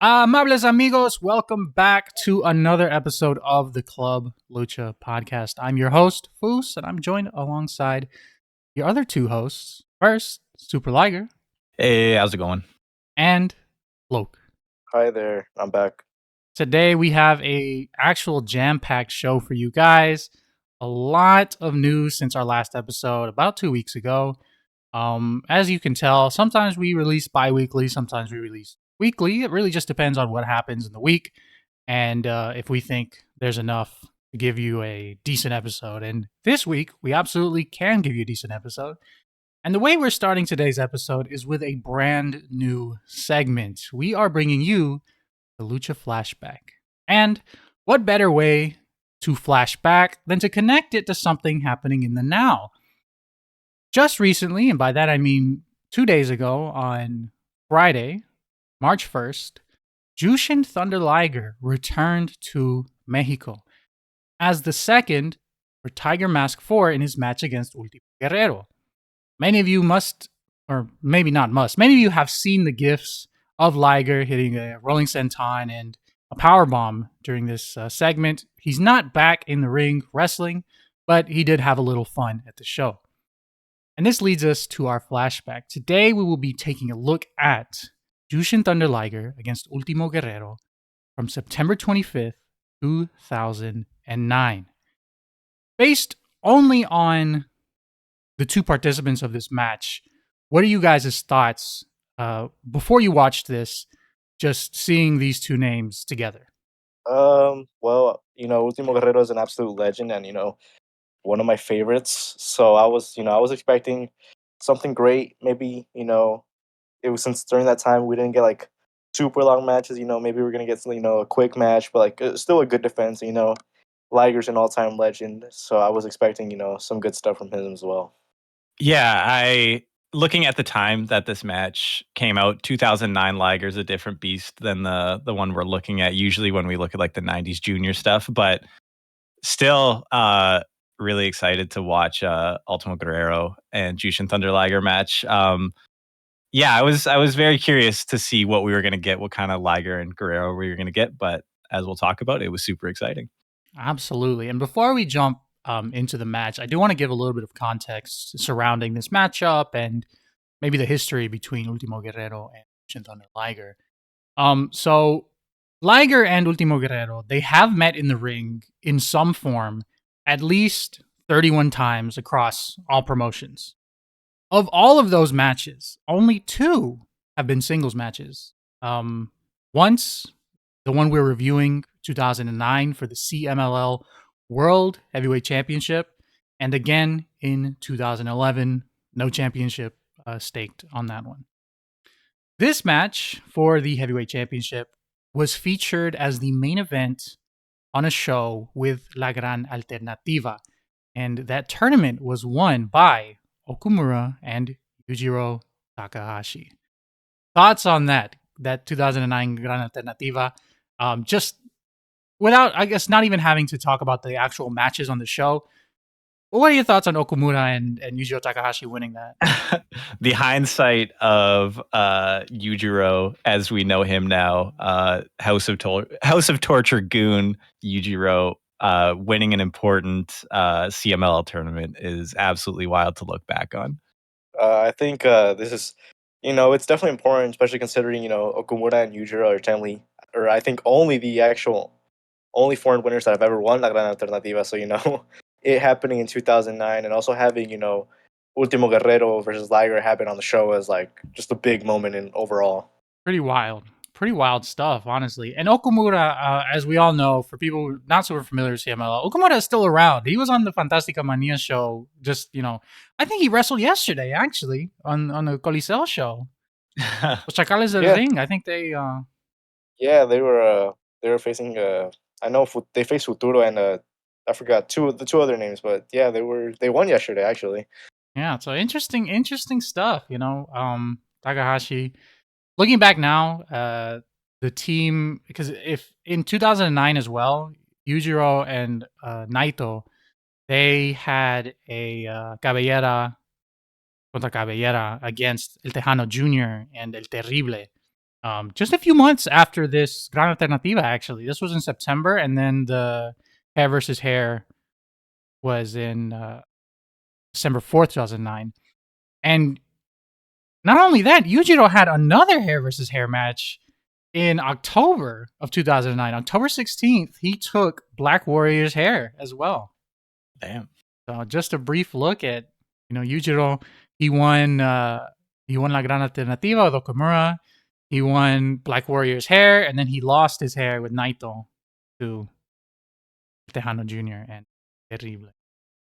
Amables amigos, welcome back to another episode of the Club Lucha Podcast. I'm your host, Foos, and I'm joined alongside your other two hosts. First, Super Liger. Hey, how's it going? And Loke. Hi there, I'm back. Today we have a actual jam-packed show for you guys. A lot of news since our last episode about 2 weeks ago. As you can tell, sometimes we release bi-weekly, sometimes we release weekly. It really just depends on what happens in the week and if we think there's enough to give you a decent episode. And this week, we absolutely can give you a decent episode. And the way we're starting today's episode is with a brand new segment. We are bringing you the Lucha Flashback. And what better way to flash back than to connect it to something happening in the now? Just recently, and by that I mean 2 days ago on Friday, March 1st, Jushin Thunder Liger returned to Mexico as the second for Tiger Mask 4 in his match against Ultimo Guerrero. Many of you must, or maybe not must, many of you have seen the gifs of Liger hitting a rolling senton and a powerbomb during this segment. He's not back in the ring wrestling, but he did have a little fun at the show. And this leads us to our flashback. Today we will be taking a look at Jushin Thunder Liger against Ultimo Guerrero from September 25th, 2009. Based only on the two participants of this match, what are you guys' thoughts before you watched this, just seeing these two names together? Well, Ultimo Guerrero is an absolute legend and, one of my favorites. So I was expecting something great. Maybe, it was since during that time we didn't get like super long matches, maybe we're going to get some, a quick match, but like still a good defense, Liger's an all-time legend. So I was expecting, some good stuff from him as well. Yeah, looking at the time that this match came out, 2009 Liger's a different beast than the one we're looking at usually when we look at like the 90s junior stuff, but still really excited to watch Ultimo Guerrero and Jushin Thunder Liger match. Yeah, I was very curious to see what we were going to get, what kind of Liger and Guerrero we were going to get, but as we'll talk about, it was super exciting. Absolutely. And before we jump into the match, I do want to give a little bit of context surrounding this matchup and maybe the history between Ultimo Guerrero and Jushin Thunder Liger. So Liger and Ultimo Guerrero, they have met in the ring in some form at least 31 times across all promotions. Of all of those matches, only 2 have been singles matches. Once, the one we're reviewing, 2009, for the CMLL World Heavyweight Championship, and again in 2011, no championship staked on that one. This match for the Heavyweight Championship was featured as the main event on a show with La Gran Alternativa, and that tournament was won by Okumura and Yujiro Takahashi. Thoughts on that 2009 Gran Alternativa? Just without, I guess, not even having to talk about the actual matches on the show, what are your thoughts on Okumura and Yujiro Takahashi winning that? The hindsight of Yujiro, as we know him now, House of Torture goon Yujiro, winning an important CMLL tournament is absolutely wild to look back on. I think this is, it's definitely important, especially considering, Okumura and Yujiro are generally, or I think only only foreign winners that have ever won La Gran Alternativa. So, it happening in 2009 and also having, Ultimo Guerrero versus Liger happen on the show as like just a big moment in overall. Pretty wild stuff, honestly. And Okumura, as we all know, for people not super familiar with CMLL, Okumura is still around. He was on the Fantasticamania show. Just, I think he wrestled yesterday, actually, on the Coliseo show. Los Chacales del Ring. I think they. Yeah, they were facing. I know they faced Futuro and I forgot the two other names, but yeah, they won yesterday actually. Yeah, so interesting stuff. Takahashi. Looking back now, the team, because if in 2009 as well, Yujiro and Naito, they had a Cabellera contra Cabellera against El Tejano Jr. and El Terrible just a few months after this Gran Alternativa, actually. This was in September, and then the hair versus hair was in December 4th, 2009. And not only that, Yujiro had another hair versus hair match in October of 2009. October 16th, he took Black Warrior's hair as well. Damn. So just a brief look at, Yujiro. He won La Gran Alternativa with Okamura. He won Black Warrior's hair, and then he lost his hair with Naito to Tejano Jr. and Terrible.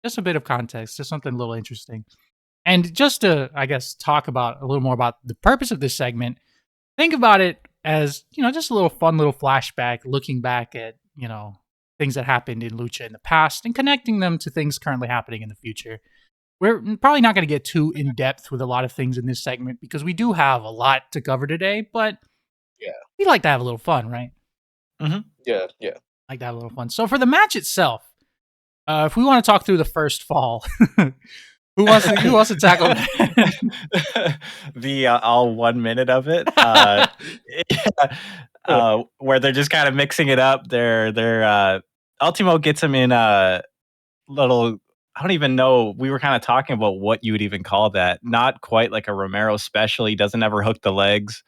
Just a bit of context, just something a little interesting. And just to, I guess, talk about a little more about the purpose of this segment, think about it as, just a little fun little flashback, looking back at, things that happened in Lucha in the past and connecting them to things currently happening in the future. We're probably not going to get too in depth with a lot of things in this segment because we do have a lot to cover today, but we like to have a little fun, right? Mm-hmm. Yeah. Like to have a little fun. So for the match itself, if we want to talk through the first fall, who wants to tackle that? The all 1 minute of it, where they're just kind of mixing it up. They're Ultimo gets him in a little. I don't even know. We were kind of talking about what you would even call that. Not quite like a Romero special. He doesn't ever hook the legs,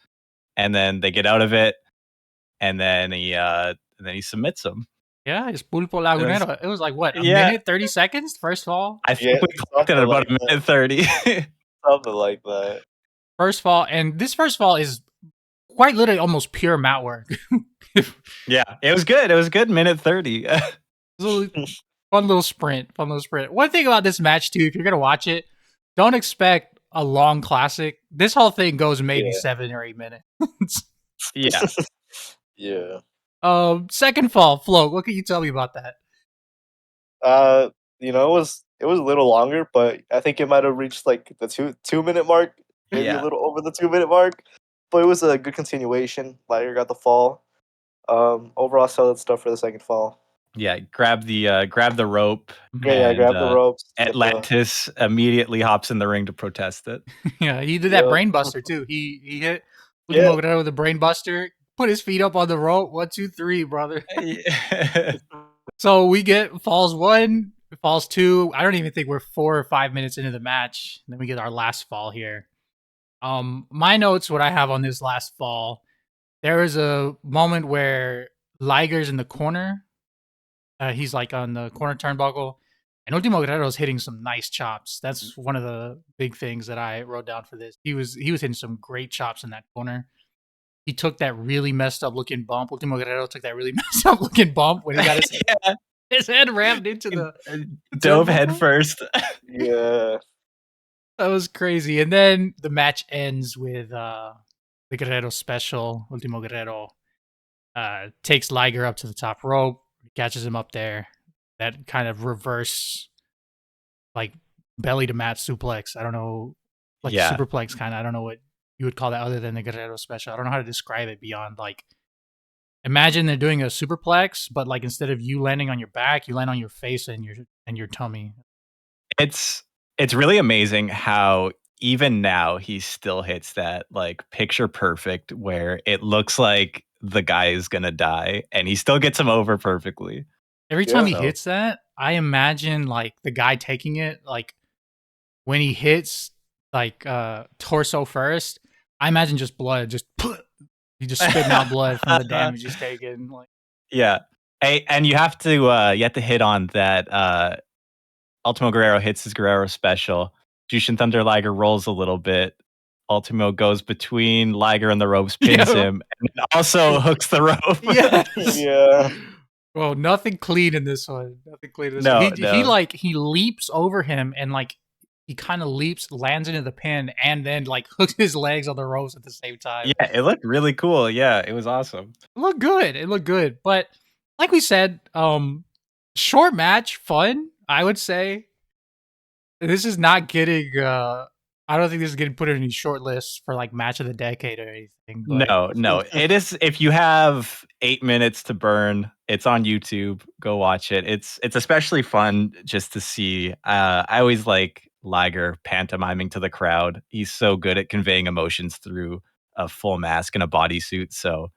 and then they get out of it, and then he submits him. Yeah, it's Pulpo Lagunero. It was like what, a minute, 30 seconds? First fall? I think we clocked it at about a minute 30. Something like that. First fall, and this first fall is quite literally almost pure mat work. Yeah, it was good. It was good. Minute 30. Fun little sprint. One thing about this match too, if you're gonna watch it, don't expect a long classic. This whole thing goes maybe 7 or 8 minutes. Yeah. Yeah. Second fall, Flo, what can you tell me about that? It was a little longer, but I think it might have reached like the 2 minute mark, maybe a little over the 2 minute mark. But it was a good continuation. Liger got the fall. Overall solid stuff for the second fall. Yeah, grab the rope. Yeah, grab the ropes. Atlantis immediately hops in the ring to protest it. Yeah, he did that brain buster too. He hit Ultimo Guerrero with a brain buster, put his feet up on the rope. 1, 2, 3, brother. So we get falls 1, falls 2. I don't even think we're 4 or 5 minutes into the match. Then we get our last fall here. My notes, what I have on this last fall, there is a moment where Liger's in the corner. He's like on the corner turnbuckle, and Ultimo Guerrero's hitting some nice chops. That's one of the big things that I wrote down for this. He was hitting some great chops in that corner. He took that really messed up looking bump. Ultimo Guerrero took that really messed up looking bump when he got his head rammed into the dove head first. Yeah. That was crazy. And then the match ends with the Guerrero special. Ultimo Guerrero takes Liger up to the top rope, catches him up there. That kind of reverse, like belly to mat suplex. I don't know, like superplex kind of. I don't know what you would call that other than the Guerrero special. I don't know how to describe it beyond like. Imagine they're doing a superplex, but like instead of you landing on your back, you land on your face and your tummy. It's really amazing how even now he still hits that like picture perfect where it looks like the guy is gonna die and he still gets him over perfectly. Every time he hits that, I imagine like the guy taking it, like when he hits like torso first, I imagine just blood, he just spitting out blood from the damage he's taken. Like, yeah, and you have to hit on that. Ultimo Guerrero hits his Guerrero special. Jushin Thunder Liger rolls a little bit. Ultimo goes between Liger and the ropes, pins him, and also hooks the rope. Yeah. Well, nothing clean in this one. No. He leaps over him and like he kind of leaps, lands into the pin, and then like hooks his legs on the ropes at the same time. Yeah, it looked really cool. Yeah, it was awesome. It looked good. But like we said, short match, fun, I would say. This is not getting I don't think this is getting put in any short lists for like match of the decade or anything. But... No. It is, if you have 8 minutes to burn, it's on YouTube. Go watch it. It's especially fun just to see. I always like Liger pantomiming to the crowd. He's so good at conveying emotions through a full mask and a bodysuit. So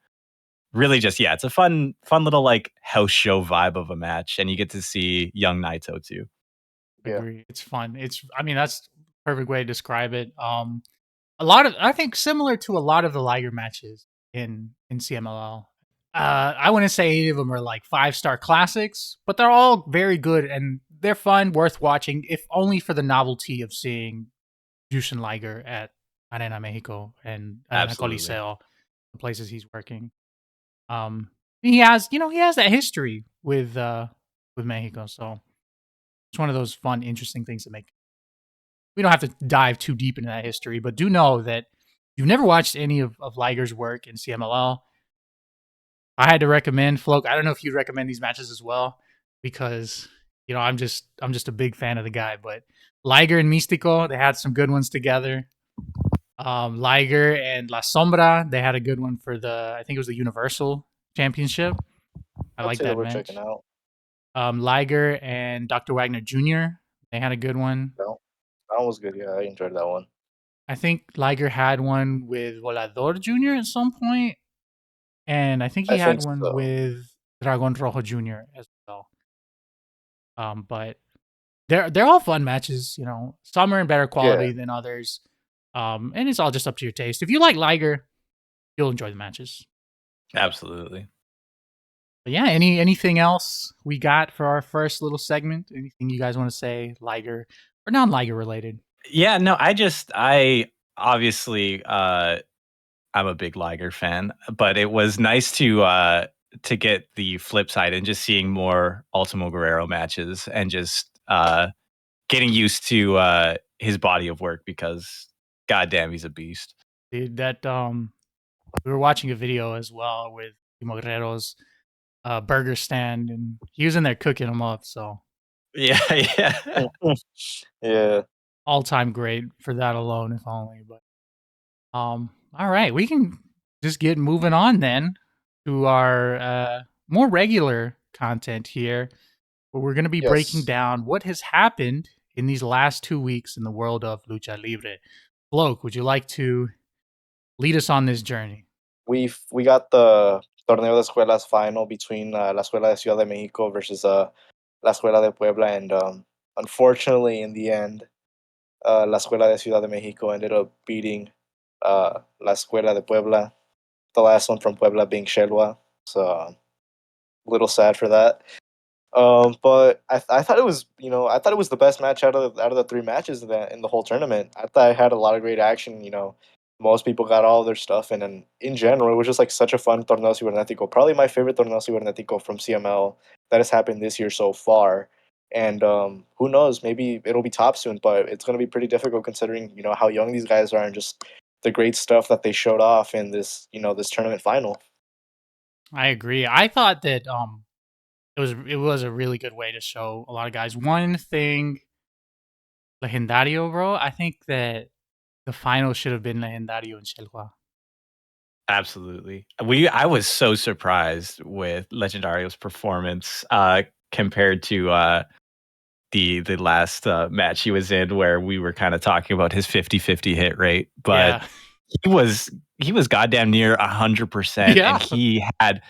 really just, yeah, it's a fun little like house show vibe of a match. And you get to see young Naito too. Yeah. Agree. It's fun. I mean, that's a perfect way to describe it. A lot of, I think, similar to a lot of the Liger matches in CMLL. I wouldn't say any of them are like 5-star classics, but they're all very good and they're fun, worth watching, if only for the novelty of seeing Jushin Liger at Arena Mexico and Arena Absolutely. Coliseo, the places he's working. He has that history with Mexico, so it's one of those fun, interesting things to make. We don't have to dive too deep into that history, but do know that you've never watched any of Liger's work in CMLL. I had to recommend Floke. I don't know if you'd recommend these matches as well, because I'm just a big fan of the guy. But Liger and Místico, they had some good ones together. Liger and La Sombra, they had a good one for I think it was the Universal Championship. I like that match. Checking out. Liger and Dr. Wagner Jr., they had a good one. No, that one was good. Yeah, I enjoyed that one. I think Liger had one with Volador Jr. at some point, and I think he had one with Dragon Rojo Jr. as well. But they're all fun matches. Some are in better quality than others, and it's all just up to your taste. If you like Liger, you'll enjoy the matches. Absolutely. But yeah, anything else we got for our first little segment? Anything you guys want to say, Liger or non-Liger related? Yeah, no, I obviously I'm a big Liger fan, but it was nice to get the flip side and just seeing more Ultimo Guerrero matches and just getting used to his body of work, because goddamn, he's a beast. Dude, that we were watching a video as well with Ultimo Guerrero's burger stand, and he was in there cooking them up. So yeah, yeah, all time great for that alone, if only. But all right, we can just get moving on then to our more regular content here, where we're going to be breaking down what has happened in these last 2 weeks in the world of Lucha Libre. Bloke, would you like to lead us on this journey? We got the Torneo de Escuelas final between La Escuela de Ciudad de Mexico versus La Escuela de Puebla, and unfortunately, in the end, La Escuela de Ciudad de Mexico ended up beating La Escuela de Puebla. The last one from Puebla being Shelwa, so a little sad for that. But I thought it was the best match out of the 3 matches in the whole tournament. I thought I had a lot of great action. Most people got all their stuff, and in general, it was just like such a fun Torneo Cibernetico. Probably my favorite Torneo Cibernetico from CML that has happened this year so far. And who knows, maybe it'll be top soon, but it's going to be pretty difficult considering how young these guys are and just the great stuff that they showed off in this this tournament final. I agree. I thought that it was a really good way to show a lot of guys. One thing, Legendario, bro. I think that the final should have been Legendario and Shelwa. Absolutely. I was so surprised with Legendario's performance compared to the last match he was in, where we were kind of talking about his 50-50 hit rate, but he was goddamn near 100%, and he had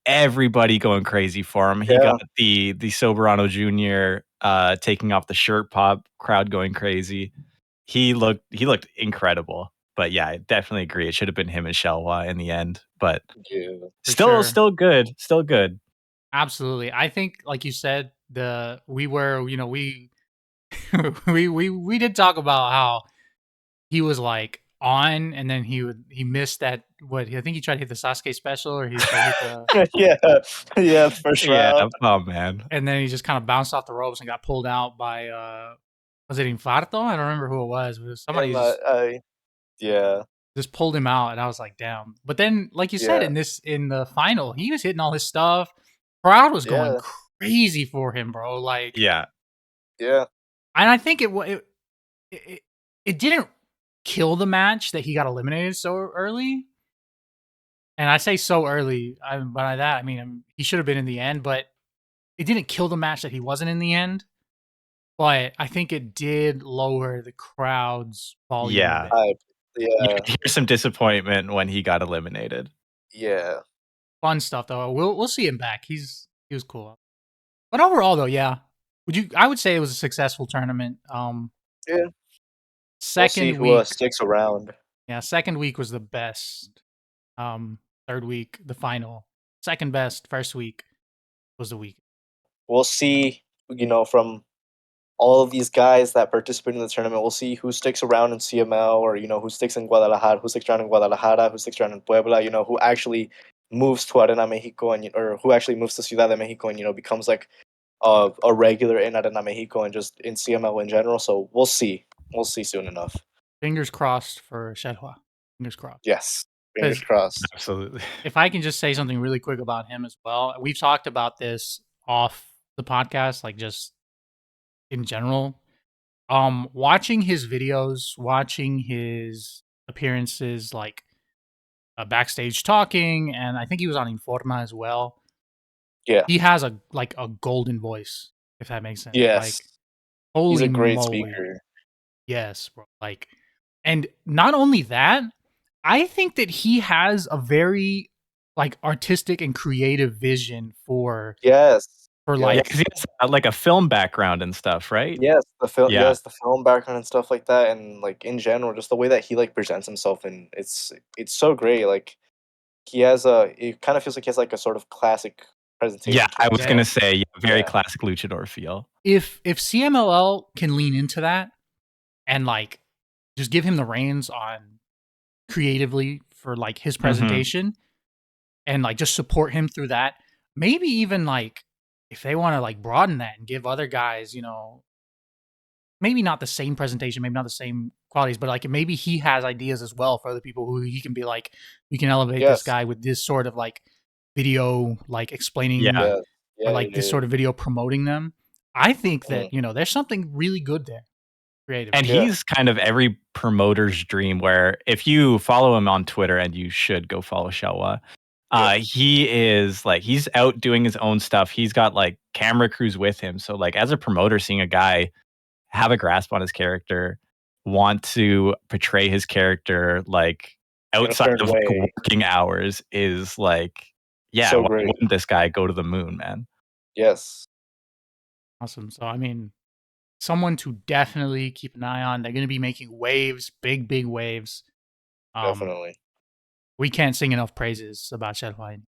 everybody going crazy for him. He got the Soberano Jr. Taking off the shirt pop, crowd going crazy. He looked incredible. But yeah, I definitely agree. It should have been him and Shelwa in the end. But still good. Still good. Absolutely. I think, like you said, we we did talk about how he was like on, and then he missed that. I think he tried to hit the Sasuke special, or he tried to hit the first round. Oh man. And then he just kind of bounced off the ropes and got pulled out by was it Infarto? I don't remember who it was. But somebody just pulled him out, and I was like, damn. But then, like you said, in the final, he was hitting all his stuff. Crowd was going crazy for him, bro. Like, yeah. And I think it didn't kill the match that he got eliminated so early. And I say so early, by that I mean he should have been in the end, but it didn't kill the match that he wasn't in the end. But I think it did lower the crowd's volume. Yeah. A bit. You Yeah, could hear some disappointment when he got eliminated. yeah. Fun stuff though. We'll see him back. He was cool. But overall though, yeah. I would say it was a successful tournament. Yeah. We'll see Second who week, sticks around. yeah, second week was the best. Third week, the final. Second best, first week was the week. We'll see, from all of these guys that participate in the tournament. We'll see who sticks around in CML, or who sticks in Guadalajara, who sticks around in Guadalajara, who sticks around in Puebla. Who actually moves to Arena Mexico, or who actually moves to Ciudad de Mexico and becomes like a regular in Arena Mexico and just in CML in general. So we'll see. We'll see soon enough. Fingers crossed for Shedhua. Fingers crossed. Yes. Fingers Because crossed. Absolutely. if I can just say something really quick about him as well, we've talked about this off the podcast, like just in general. Watching his videos, watching his appearances, like backstage talking, and I think he was on Informa as well. Yeah. He has a golden voice, if that makes sense. Yes. Like, He's holy a great moly, speaker. yes, bro. Like, and not only that, I think that he has a very like artistic and creative vision for Yes. for Yes. Yeah, like because he has like a film background and stuff, right? Yes, Yeah. the film background and stuff like that, and like in general, just the way that he like presents himself, and it's so great. Like he has it kind of feels like he has like a sort of classic Yeah, presentation to I him. was Yeah. gonna say very Yeah. classic luchador feel. if CMLL can lean into that and like just give him the reins on creatively for like his presentation and like just support him through that, maybe even like if they want to like broaden that and give other guys, maybe not the same presentation, maybe not the same qualities, but like maybe he has ideas as well for other people who he can be like, we can elevate this Yes. guy with this sort of like video, like explaining Yeah. Yeah. or Yeah. like this sort of video promoting them. I think that, there's something really good there. Creative. And Yeah. he's kind of every promoter's dream, where if you follow him on Twitter, and you should go follow Shawa, Yeah. he is like, he's out doing his own stuff. He's got like camera crews with him. So like as a promoter, seeing a guy have a grasp on his character, want to portray his character like In a outside certain of like way. working hours is like, yeah, So why great. wouldn't this guy go to the moon, man? Yes. Awesome. So, I mean, someone to definitely keep an eye on. They're going to be making waves, big, big waves. Definitely. We can't sing enough praises about Shelhwine.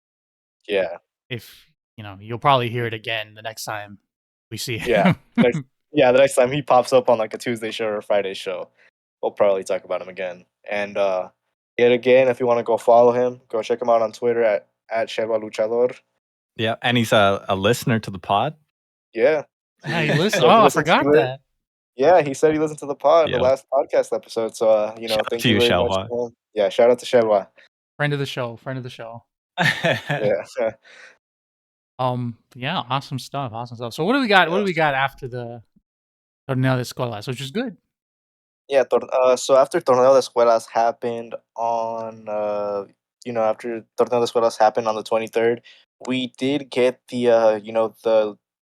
Yeah. If, you'll probably hear it again the next time we see him. Yeah. The next time he pops up on like a Tuesday show or a Friday show, we'll probably talk about him again. And yet again, if you want to go follow him, go check him out on Twitter at Sheba Luchador. Yeah, and he's a listener to the pod. Yeah. Hey, listen. So he Oh, I listens to forgot it. that. Yeah, he said he listened to the pod, the Yeah. last podcast episode. So Shout out thank to you you, very much Xiaohua. to him. Yeah, shout out to Sheba. Friend of the show. Friend of the show. Yeah. Yeah, awesome stuff. Awesome stuff. So what do we got? What do we Yes. got after the Torneo de Escuelas, which is good. Yeah, so after Torneo de Escuelas happened on, after Torneo de Escuelas happened on the 23rd, we did get the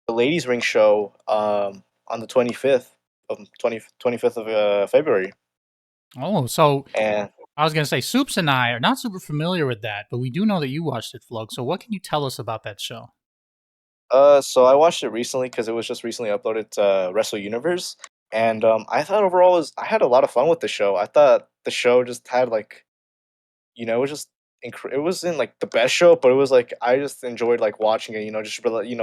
ladies' ring show on the 25th of February. Oh, so And I was gonna say Soups and I are not super familiar with that, but we do know that you watched it, Flug. So what can you tell us about that show? so I watched it recently because it was just recently uploaded to Wrestle Universe, and I thought overall I had a lot of fun with the show. I thought the show just had like it was just it wasn't like the best show, but it was like I just enjoyed like watching it.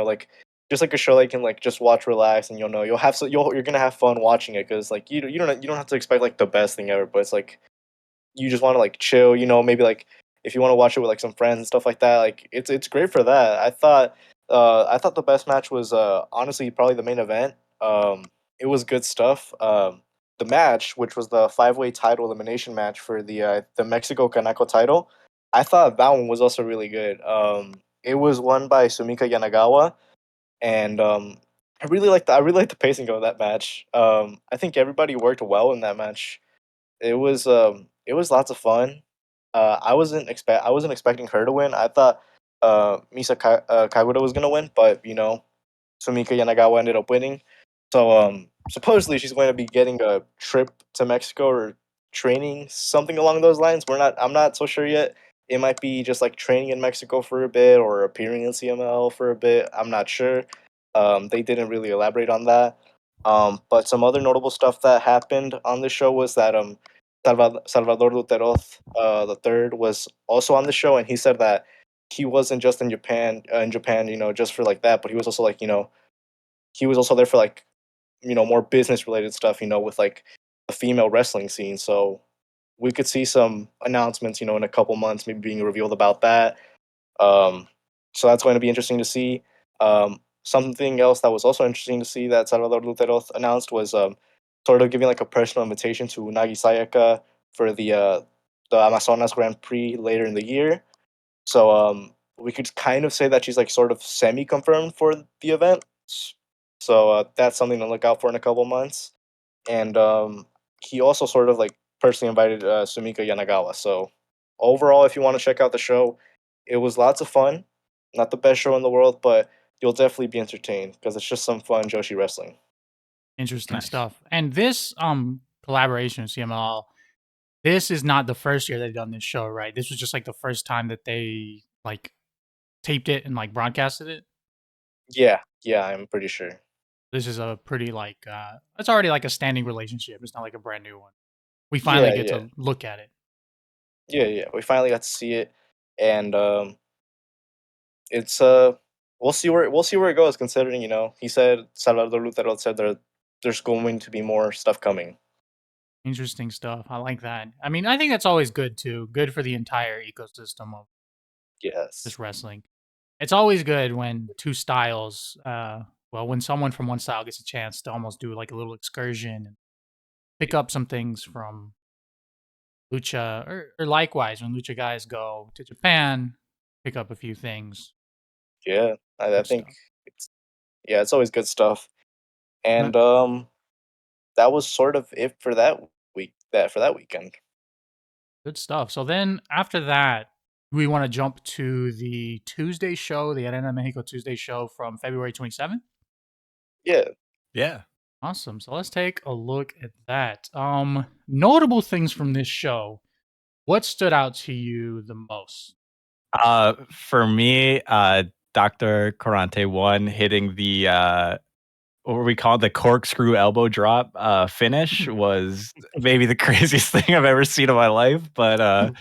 Like just like a show that you can like just watch, relax, and you're gonna have fun watching it because like you don't have to expect like the best thing ever, but it's like you just want to like chill. Maybe like if you want to watch it with like some friends and stuff like that, like it's great for that. I thought the best match was honestly probably the main event. It was good stuff. The match, which was the five-way title elimination match for the Mexico Kanako title, I thought that one was also really good. It was won by Sumika Yanagawa, and I really liked the pacing of that match. I think everybody worked well in that match. It was lots of fun. I wasn't expecting her to win. I thought Kagura was gonna win, but Sumika Yanagawa ended up winning. So supposedly she's going to be getting a trip to Mexico or training, something along those lines. I'm not so sure yet. It might be just like training in Mexico for a bit or appearing in CML for a bit. I'm not sure. They didn't really elaborate on that. But some other notable stuff that happened on the show was that Salvador Luteroth the third was also on the show, and he said that he wasn't just in Japan, just for like that, but he was also like, he was also there for like, more business related stuff, with like the female wrestling scene. So we could see some announcements, in a couple months, maybe being revealed about that. Um, so that's going to be interesting to see. Something else that was also interesting to see that Salvador Luteroth announced was sort of giving like a personal invitation to Nagi Sayaka for the Amazonas Grand Prix later in the year. So we could kind of say that she's like sort of semi confirmed for the event. So that's something to look out for in a couple months. And he also sort of like personally invited Sumika Yanagawa. So overall, if you want to check out the show, it was lots of fun. Not the best show in the world, but you'll definitely be entertained because it's just some fun Joshi wrestling. Interesting Nice. stuff. And this collaboration with CMLL, this is not the first year they've done this show, right? This was just like the first time that they like taped it and like broadcasted it. Yeah, I'm pretty sure. This is a pretty like it's already like a standing relationship. It's not like a brand new one. We finally get Yeah. to look at it. Yeah. We finally got to see it, and it's we'll see where it goes. Considering he said Salvador Lutero said there's going to be more stuff coming. Interesting stuff. I like that. I mean, I think that's always good too. Good for the entire ecosystem of Yes. just wrestling. It's always good when two styles, when someone from one style gets a chance to almost do like a little excursion and pick up some things from Lucha, or likewise when Lucha guys go to Japan, pick up a few things. Yeah, I Good think stuff. it's always good stuff. And But that was sort of it for that weekend. good stuff. So then after that, we want to jump to the Tuesday show, the Arena Mexico Tuesday show from February 27th. Yeah. Yeah. Awesome. So let's take a look at that. Notable things from this show. What stood out to you the most? For me, Dr. Corante one hitting the what we call the corkscrew elbow drop finish was maybe the craziest thing I've ever seen in my life. But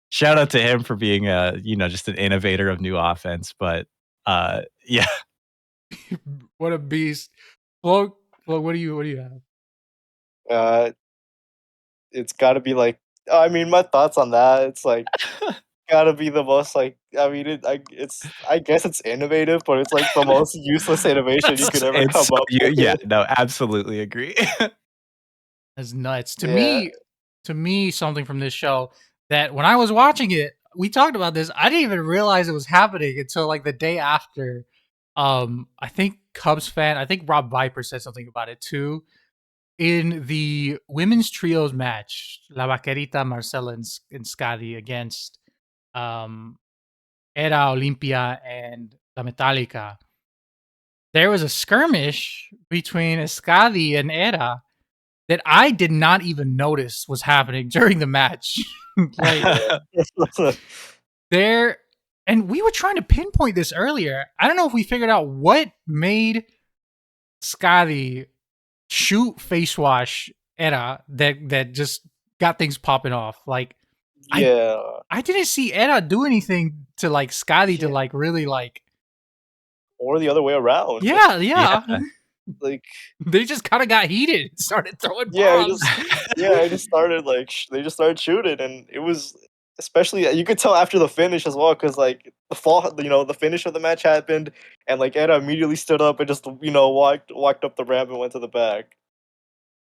shout out to him for being just an innovator of new offense. But yeah. What a beast. Flo, what do you have? It's got to be like, I mean, my thoughts on that. It's like gotta be the most like, I mean, I guess it's innovative, but it's like the most useless innovation you could ever come up with. Yeah, no, absolutely agree. That's nuts. Yeah. To me, something from this show that when I was watching it, we talked about this. I didn't even realize it was happening until like the day after. I think I think Rob Viper said something about it too. In the women's trios match, La Vaquerita, Marcela, and Scadi against Era Olimpia and La Metallica, there was a skirmish between Escadi and Era that I did not even notice was happening during the match. Like there, and we were trying to pinpoint this earlier. I don't know if we figured out what made Scotty shoot face wash Era that just got things popping off. Like Yeah. I didn't see Era do anything to like Scotty to Yeah. like really like. Or the other way around. Yeah. Like, They just kind of got heated and started throwing yeah, bombs. I just started like they just started shooting, and it was, especially you could tell after the finish as well, because like the finish of the match happened, and like Era immediately stood up and just walked up the ramp and went to the back.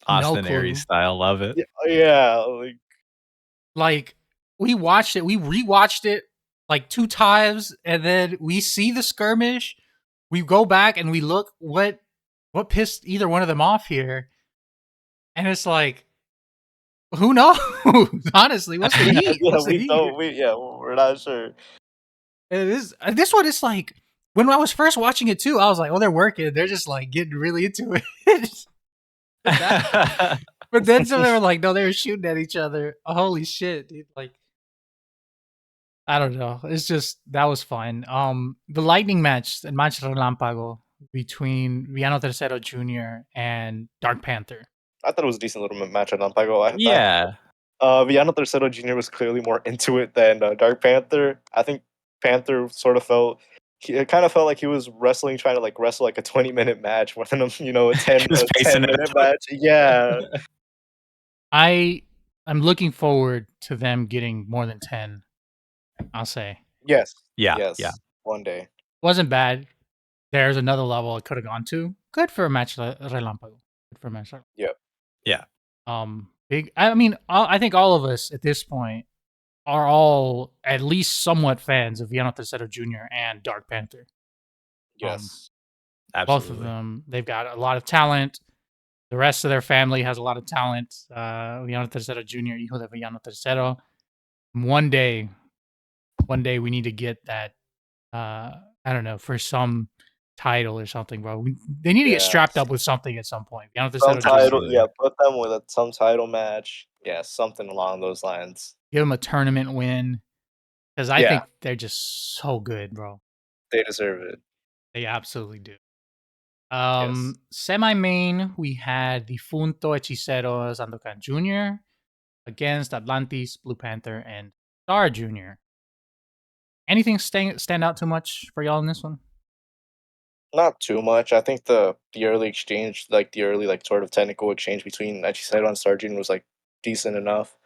No Austin clue. Aries style, love it. Yeah, Like we watched it, we rewatched it like 2 times, and then we see the skirmish. We go back and we look what pissed either one of them off here, and it's like, who knows? Honestly, what's the heat? What's the heat? we're not sure. It is this one. It's like when I was first watching it too, I was like, oh, they're working. They're just like getting really into it. But then some of them were like, no, they were shooting at each other. Holy shit, dude. Like, I don't know. It's just, that was fun. The lightning match in Match Relampago between Villano Tercero Jr. and Dark Panther. I thought it was a decent little match at Lampago. Yeah. Villano Tercero Jr. was clearly more into it than Dark Panther. I think Panther sort of felt, it kind of felt like he was wrestling, trying to like wrestle like a 20-minute match more than a 10 minute match. Yeah. I'm looking forward to them getting more than 10. I'll say. Yes. Yeah. Yes. Yeah. One day. Wasn't bad. There's another level it could have gone to. Good for a match Relampago. Good for a match. Yep. Yeah. Big. I mean, I think all of us at this point are all at least somewhat fans of Villano Tercero Jr. and Dark Panther. Yes. Absolutely. Both of them. They've got a lot of talent. The rest of their family has a lot of talent. Villano Tercero Jr., hijo de Villano Tercero. One day we need to get that. I don't know, for some title or something, bro. They need to get strapped up with something at some point. Villano Some Tercero title, Jr. yeah. Put them with some title match. Yeah, something along those lines. Give them a tournament win, because I think they're just so good, bro. They deserve it. They absolutely do. Yes. Semi-main, we had the Funto Hechiceros Sandokan Jr. against Atlantis, Blue Panther, and Star Jr. Anything stand out too much for y'all in this one? Not too much. I think the early exchange, like the early like sort of technical exchange between Hechicero and Sargent was like decent enough.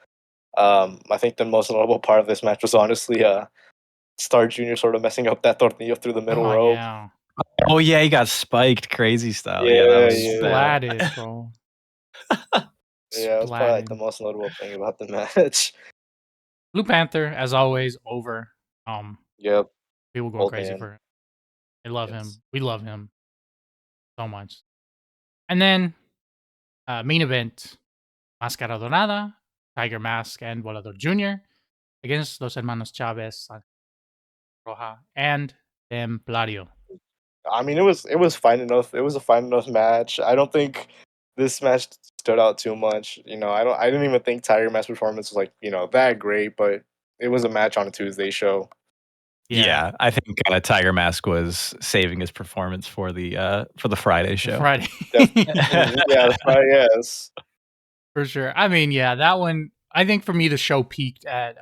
I think the most notable part of this match was honestly Star Jr. sort of messing up that Torneo through the middle rope. Yeah. Oh yeah, he got spiked crazy style. Yeah, that was splatted, bro. Yeah, that's probably like the most notable thing about the match. Blue Panther, as always, over. Yep. People go Old crazy man. for him. They love him. We love him so much. And then main event, Máscara Dorada, Tiger Mask, and Volador Jr. against Los Hermanos Chavez, Roja, and Templario. I mean, it was fine enough. It was a fine enough match. I don't think this match stood out too much. I didn't even think Tiger Mask's performance was like that great, but it was a match on a Tuesday show. Yeah, I think Tiger Mask was saving his performance for the Friday show. Friday. Yeah, Friday, yes. For sure. I mean, yeah, that one, I think for me, the show peaked at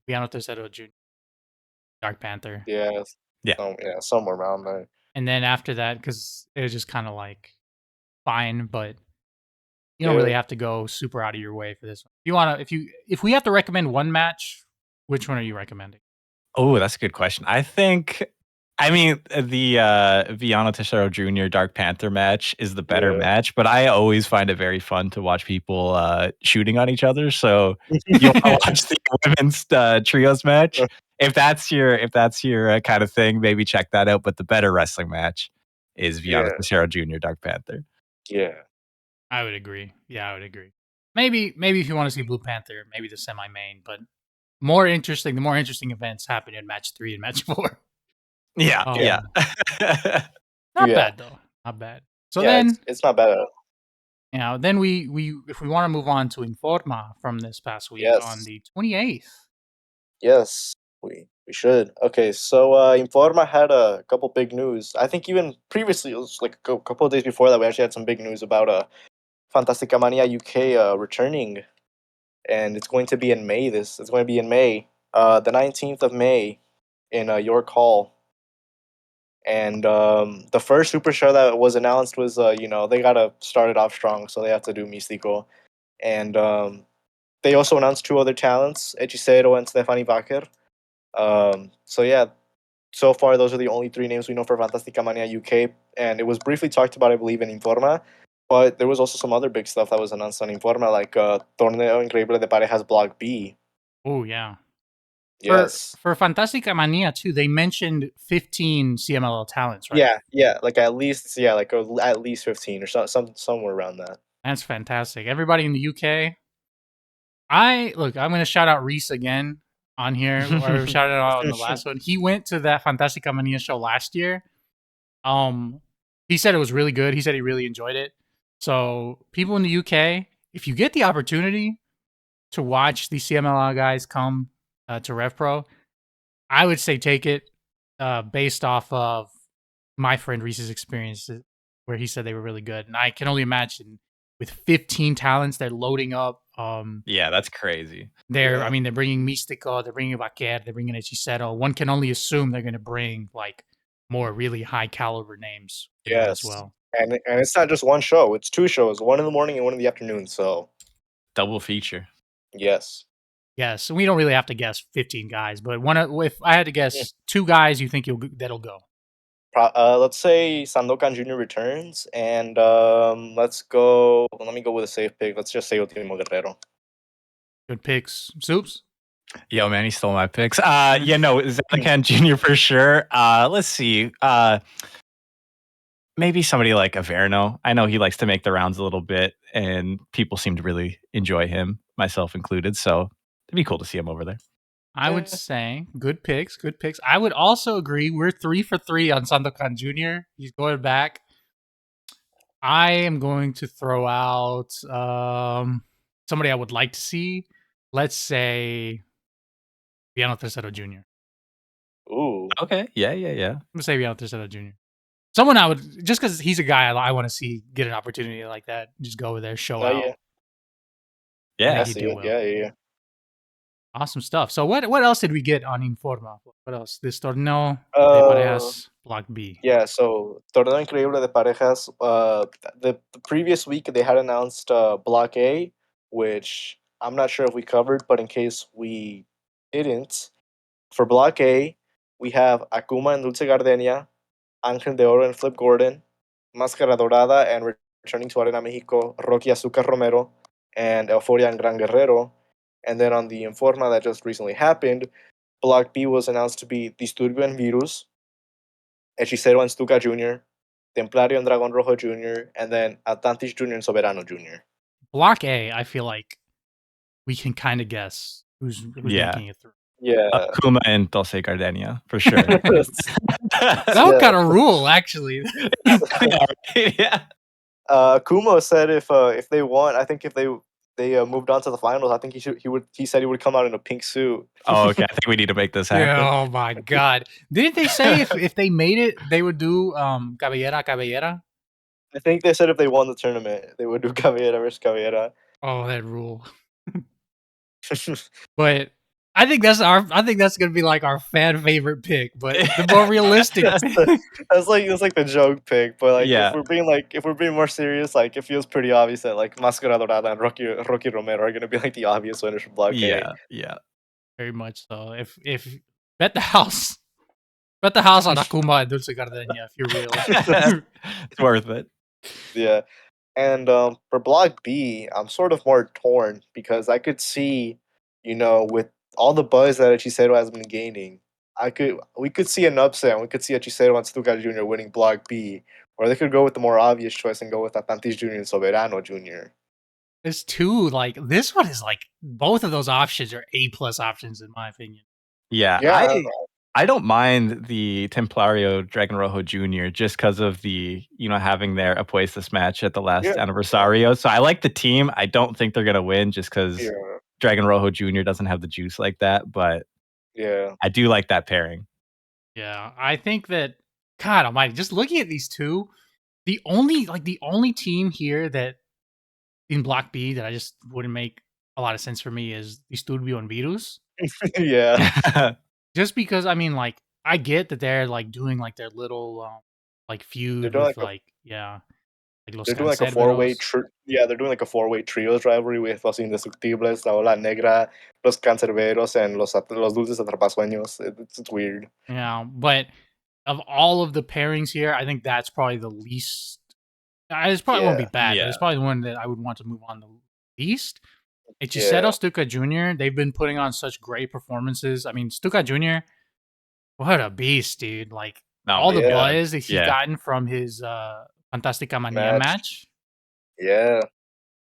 Villano Tercero Jr. Dark Panther. Yeah. Somewhere around there. And then after that, because it was just kind of like fine, but you don't really have to go super out of your way for this one. If we have to recommend one match, which one are you recommending? Oh, that's a good question. I mean, the Villano Tercero Jr. Dark Panther match is the better match, but I always find it very fun to watch people shooting on each other. So you want to watch the women's trios match? If that's your kind of thing, maybe check that out. But the better wrestling match is Villano Tercero Jr. Dark Panther. Yeah, I would agree. Yeah, I would agree. Maybe if you want to see Blue Panther, maybe the semi-main, but the more interesting events happen in match 3 and match 4. Yeah. Not bad though. Not bad. So it's not bad at all. Then we if we want to move on to Informa from this past week on the 28th. Yes, we should. Okay, so Informa had a couple big news. I think even previously, it was like a couple of days before that, we actually had some big news about Fantasticamania UK returning, and it's going to be in May. It's going to be in May, the 19th of May, in York Hall. And the first super show that was announced was, they gotta start it off strong, so they have to do Místico. And they also announced 2 other talents, Hechicero and Stephanie Wacker. So yeah, so far those are the only 3 names we know for Fantasticamania UK, and it was briefly talked about, I believe, in Informa. But there was also some other big stuff that was announced on Informa, like Torneo Increíble de Parejas Block B. Oh yeah. Yes. For Fantasticamania too, they mentioned 15 CMLL talents, right? Yeah, like at least at least 15 or somewhere around that. That's fantastic. Everybody in the UK. I'm going to shout out Reese again on here, or I shouted out on the last one. He went to that Fantasticamania show last year. He said it was really good. He said he really enjoyed it. So people in the UK, if you get the opportunity to watch the CMLL guys come to Rev Pro, I would say take it based off of my friend Reese's experience, where he said they were really good. And I can only imagine with 15 talents, they're loading up. Yeah, that's crazy. I mean, they're bringing Místico, they're bringing Vaquer, they're bringing Hechicero. One can only assume they're going to bring like more really high caliber names there as Yes. well. And it's not just one show; it's two shows, one in the morning and one in the afternoon. So Double feature. yes. Yes, we don't really have to guess 15 guys, but if I had to guess two guys, you think that'll go? Let's say Sandokan Jr. returns, and let's go. Let me go with a safe pick. Let's just say Ultimo Guerrero. Good picks, Soups. Yo, man, he stole my picks. Yeah, no, Sandokan Jr. for sure. Let's see. Maybe somebody like Averno. I know he likes to make the rounds a little bit, and people seem to really enjoy him, myself included. So it'd be cool to see him over there. I would say good picks, good picks. I would also agree. We're 3 for 3 on Sandokan Jr. He's going back. I am going to throw out somebody I would like to see. Let's say Viano Tercero Jr. Ooh. Okay. Yeah. I'm going to say Viano Tercero Jr. Someone I would, just because he's a guy I want to see get an opportunity like that, just go over there, show out. Yeah. Yeah. I see it. well. Yeah. Awesome stuff. So what else did we get on Informa? What else? This Torneo de Parejas Block B. Yeah, so Torneo Increíble de Parejas, the previous week they had announced Block A, which I'm not sure if we covered, but in case we didn't, for Block A, we have Akuma and Dulce Gardenia, Ángel de Oro and Flip Gordon, Máscara Dorada and returning to Arena Mexico, Rocky Azúcar Romero, and Euforia and Gran Guerrero. And then on the Informa that just recently happened, Block B was announced to be Disturbio and Virus, Hechicero and Stuka Jr., Templario and Dragon Rojo Jr., and then Atlantis Jr. and Soberano Jr. Block A, I feel like we can kind of guess who's making it through. Yeah. Akuma and Dulce Gardenia, for sure. That kind of rule, actually. Yeah. Akuma said if they won, I think if they moved on to the finals, I think he said he would come out in a pink suit. Oh, okay. I think we need to make this happen. Yeah, oh my god! Didn't they say if they made it, they would do cabellera? I think they said if they won the tournament, they would do cabellera versus cabellera. Oh, that rule. But I think that's gonna be like our fan favorite pick, but the more realistic. That's like the joke pick, but like Yeah. if we're being more serious, like it feels pretty obvious that like Máscara Dorada and Rocky Romero are gonna be like the obvious winners from Block A. Yeah. Very much so. If bet the house on Akuma and Dulce Gardenia if you're real. It's worth it. Yeah. And for Block B, I'm sort of more torn because I could see, with all the buzz that Hechicero has been gaining, we could see an upset. We could see Hechicero and Stuka Jr. winning Block B, or they could go with the more obvious choice and go with Atlantis Jr. and Soberano Jr. There's two, like this one is like both of those options are A+ options in my opinion. Yeah. I don't mind the Templario Dragon Rojo Jr. just because of the, having their Apuestas match at the last Aniversario. So I like the team. I don't think they're going to win just because Dragon Rojo Jr. doesn't have the juice like that. But I do like that pairing. Yeah, I think that, God almighty, just looking at these two, the only team here that in Block B that I just wouldn't make a lot of sense for me is Disturbio and Virus. Yeah. Just because, I mean, like, I get that they're, like, doing, like, their little, feud with, like Los they're doing like a four-way they're doing like a four-way trios rivalry with Los Indestructibles, La Ola Negra, Los Cancerberos, and Los Dulces Atrapasueños. It's weird. Yeah, but of all of the pairings here, I think that's probably the least. It probably won't be bad. But it's probably the one that I would want to move on the least. Hechicero, Stuka Jr., they've been putting on such great performances. I mean, Stuka Jr., what a beast, dude. Like, all the buzz that he's gotten from his Fantasticamania match. Yeah.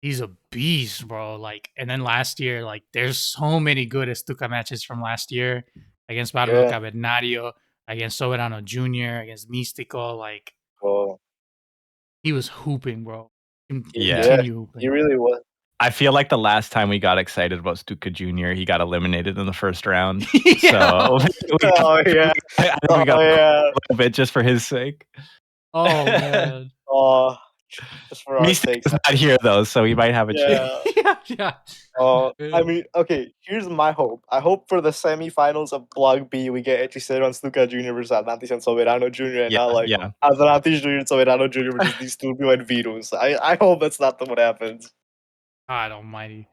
He's a beast, bro. Like, and then last year, like, there's so many good Stuka matches from last year against Barrio Cavernario, against Soberano Jr., against Místico. Like, he was hooping, bro. He really was. I feel like the last time we got excited about Stuka Jr., he got eliminated in the first round. Yeah. So Oh yeah. I think we got Oh a yeah. little bit just for his sake. Oh man. Oh, just for our Mystic sakes. is not here though, so he might have a chance. Yeah. Yeah. I mean, okay, here's my hope. I hope for the semifinals of Block B, we get Hechicero and Stuka Jr. versus Atlantis and Soberano Jr. and not like Yeah. Atlantis Jr. and Soberano Jr. versus these two and Virus. I hope that's not what happens. God almighty.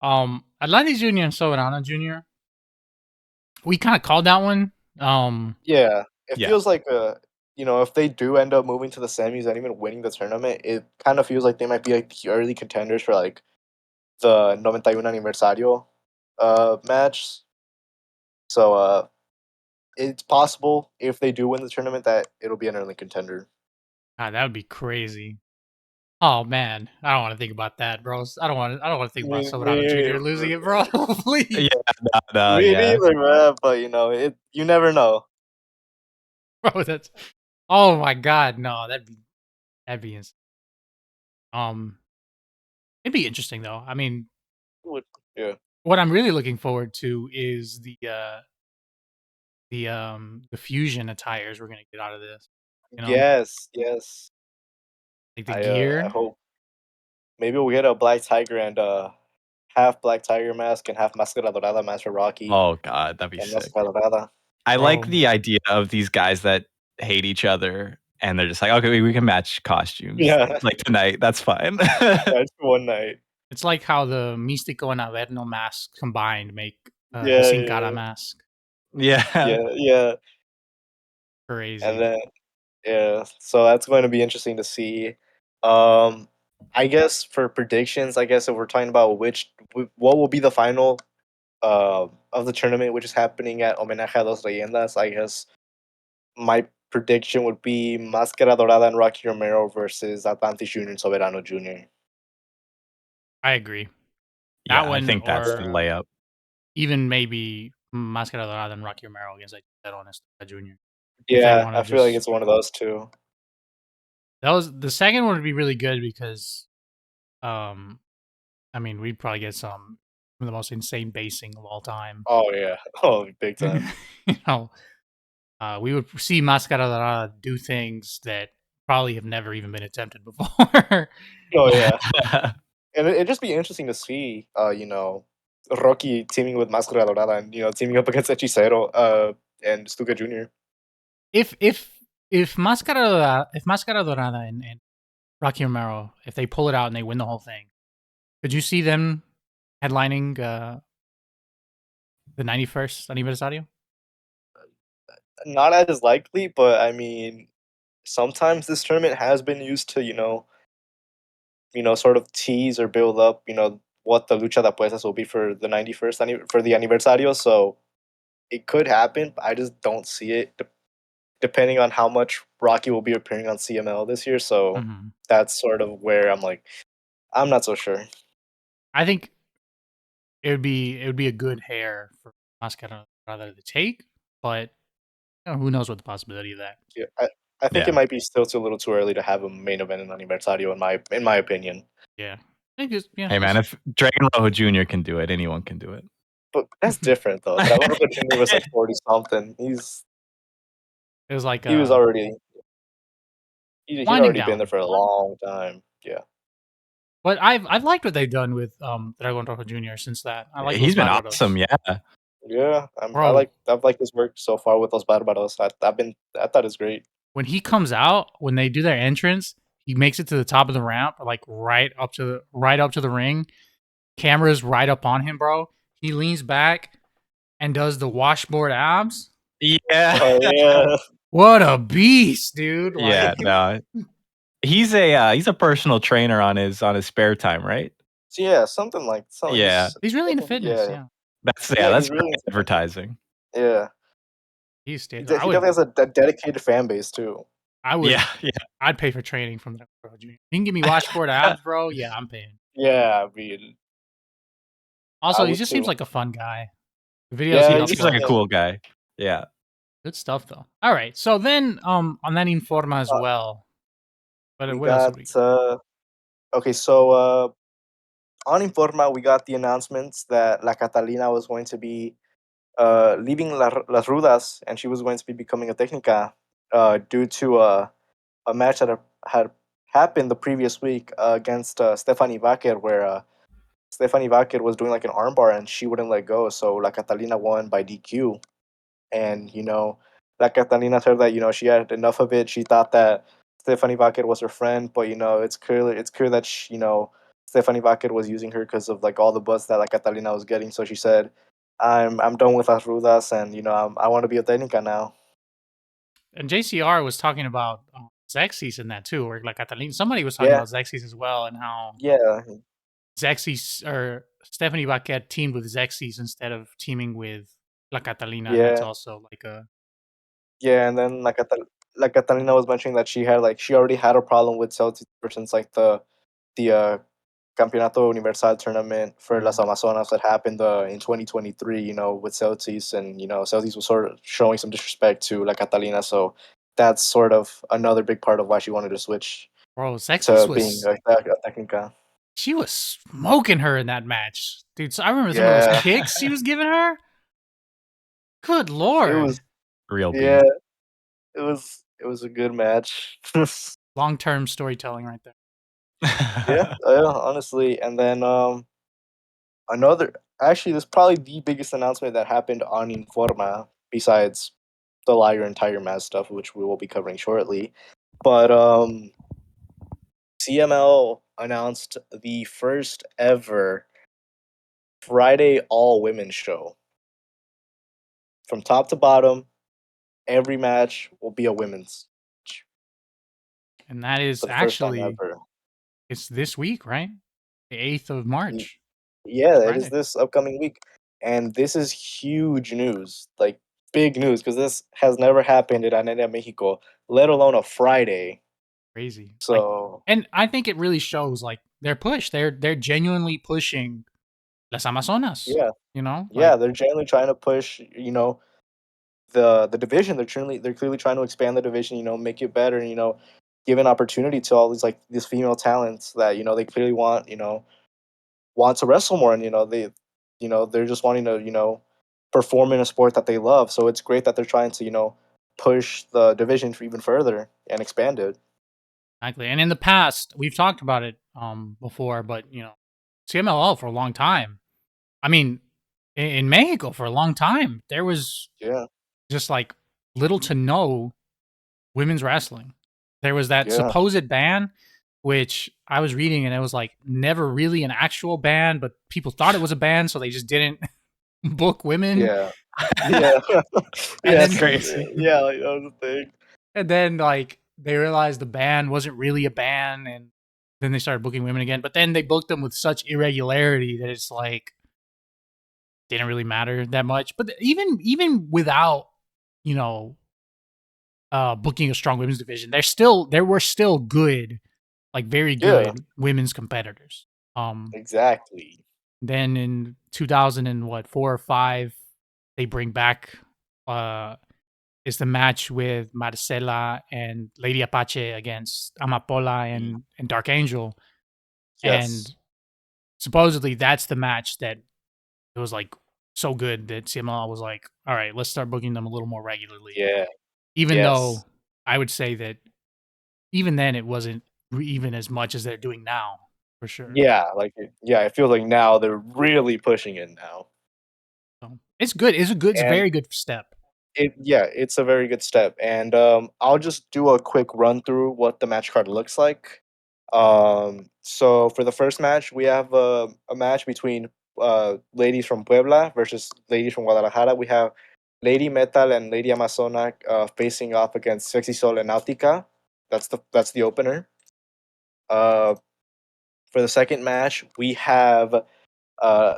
Atlantis Jr. and Soberano Jr. We kind of called that one. Yeah, it Yeah. feels like if they do end up moving to the semis and even winning the tournament, it kind of feels like they might be like the early contenders for like the 91 aniversario match. So it's possible if they do win the tournament that it'll be an early contender. God, that would be crazy. Oh man, I don't want to think about that, bro. I don't want to think about Soberano Jr. losing it, bro. Please. Yeah, no, Me yeah. neither, man. But you never know. Bro, that's oh my god, no, that'd be insane. It'd be interesting though. I mean, Yeah. what I'm really looking forward to is the fusion attires we're gonna get out of this. You know, Yes. like the I gear. hope maybe we'll get a Black Tiger and half Black Tiger mask and half Máscara Dorada mask for Rocky Oh god, that'd be and sick. Máscara Dorada. I like Bro. the idea of these guys that hate each other and they're just like, okay, we can match costumes. Yeah. Like tonight, that's fine. That's one night. It's like how the Místico and Averno masks combined make Yeah, the Sin yeah, Cara yeah. mask. Yeah. Yeah. Crazy. And then so that's going to be interesting to see. I guess for predictions, I guess if we're talking about what will be the final of the tournament, which is happening at Homenaje a Dos Leyendas, I guess my prediction would be Máscara Dorada and Rocky Romero versus Atlantis Jr. and Soberano Jr. I agree. Yeah, That I one, think that's the or layup. even maybe Máscara Dorada and Rocky Romero against like Honest Jr. If they Yeah, want I to feel like just it's one of those two. that was the second one would be really good because I mean we'd probably get some of the most insane basing of all time. Oh yeah, oh big time. You know, we would see Máscara Dorada do things that probably have never even been attempted before. Oh yeah, and it'd just be interesting to see, Rocky teaming with Máscara Dorada and teaming up against Hechicero, and Stuka Jr. if Máscara Dorada and Rocky Romero, if they pull it out and they win the whole thing, could you see them headlining the 91st aniversario? Not as likely, but I mean, sometimes this tournament has been used to sort of tease or build up, what the lucha de apuestas will be for the 91st for the aniversario. So it could happen, but I just don't see it. Depending on how much Rocky will be appearing on CML this year, so Mm-hmm. that's sort of where I'm like, I'm not so sure. I think it would be a good hair for Máscara Dorada to take, but who knows what the possibility of that. Yeah, I think it Yeah. might be still a little too early to have a main event in Aniversario in my opinion. Yeah. I think Hey man, if Dragon Rojo Jr. can do it, anyone can do it. But that's different though. Dragon Rojo Jr. was like 40 something. it was like He was already he'd winding already been down. there for a long time. Yeah. But I've liked what they've done with Dragon Rojo Jr. since that. I like He's Los been Barbaros. awesome, yeah. Yeah, Bro, I've liked his work so far with Los Barbaros. I thought it's great. when he comes out, when they do their entrance, he makes it to the top of the ramp, like right up to the ring. Camera's right up on him, bro. He leans back and does the washboard abs. Yeah. Oh yeah. What a beast, dude! Yeah, Like, no. He's a personal trainer on his spare time, right? So yeah, something. Yeah. he's really into fitness. Yeah, That's He's great really into advertising. yeah. he's He I definitely would, has a dedicated fan base too. I would, Yeah. I'd pay for training from the Rojo Jr. You can give me washboard abs, bro. Yeah, I'm paying. Yeah, I mean, Also, I he would just seems too. like a fun guy. The videos Yeah, he he He's seems like a uploads, cool guy. Yeah. good stuff though. All right, so then on that Informa as Uh, well. But we what else got would we? okay, so on Informa, we got the announcements that La Catalina was going to be leaving Las Rudas, and she was going to be becoming a Técnica due to a match that had happened the previous week against Stephanie Vaquer, where Stephanie Vaquer was doing like an armbar and she wouldn't let go. So La Catalina won by DQ. And, La Catalina said that, she had enough of it. She thought that Stephanie Vaquer was her friend, but, it's clear that, Stephanie Vaquer was using her because of like all the buzz that La Catalina was getting. So she said, I'm done with Las Rudas and, I want to be a Técnica now. And JCR was talking about Zexis in that too, or like Catalina. Somebody was talking Yeah. about Zexis as well, and how Yeah. Zexis or Stephanie Vaquet teamed with Zexis instead of teaming with La Catalina. And Yeah. that's also like a Yeah, and then La Catalina was mentioning that she already had a problem with Celtics ever since like the Campeonato Universal tournament for Las Amazonas that happened in 2023, with Celtics, and Celtics was sort of showing some disrespect to La Catalina, so that's sort of another big part of why she wanted to switch bro. to Zexis being was a Técnica. she was smoking her in that match, dude. So I remember some of Yeah, those kicks she was giving her. Good it lord, was Real yeah, beast. it was a good match. long-term storytelling right there. Yeah, honestly, and then another, actually, this is probably the biggest announcement that happened on Informa besides the Liger and Tiger Mask stuff, which we will be covering shortly. But CML announced the first ever Friday all women show. From top to bottom, every match will be a women's match And that is for the first time actually ever. it's this week, right? The 8th of Y- March. Yeah, it is Friday. this upcoming week. And this is huge news, like big news, because this has never happened in Anela Mexico, let alone a Friday. Crazy. Like, So and I think it really shows like their push. They're genuinely pushing Las Amazonas. yeah, You know, yeah, like they're generally trying to push, the division. They're clearly trying to expand the division, make it better, and give an opportunity to all these female talents that they clearly want to wrestle more, and they're just wanting to perform in a sport that they love. So it's great that they're trying to push the division for even further and expand it. exactly. And in the past, we've talked about it before, but CMLL for a long time. I mean, in Mexico for a long time, there was Yeah, just like little to no women's wrestling. There was that yeah, supposed ban, which I was reading, and it was like never really an actual ban, but people thought it was a ban, so they just didn't book women. yeah, yeah, And yeah. That's then crazy. Yeah, like that was the thing. and then like they realized the ban wasn't really a ban, and then they started booking women again. But then they booked them with such irregularity that it's like didn't really matter that much. But even without you know booking a strong women's division, there were still good, like very Yeah, good women's competitors. exactly. Then in 2000 and what 4 or 5, they bring back is the match with Marcela and Lady Apache against Amapola and Dark Angel, and Yes. supposedly that's the match that it was like so good that CMLL was like, all right, let's start booking them a little more regularly. Yeah. Even though Yes. I would say that even then it wasn't even as much as they're doing now, for sure. Yeah. Yeah. It feels like now they're really pushing it now, So it's good. It's a and very good step. it's a very good step. And I'll just do a quick run through what the match card looks like. So for the first match, we have a match between ladies from Puebla versus ladies from Guadalajara. We have Lady Metal and Lady Amazona facing off against Sexy Sol and Nautica. That's the opener. Uh, for the second match, we have uh,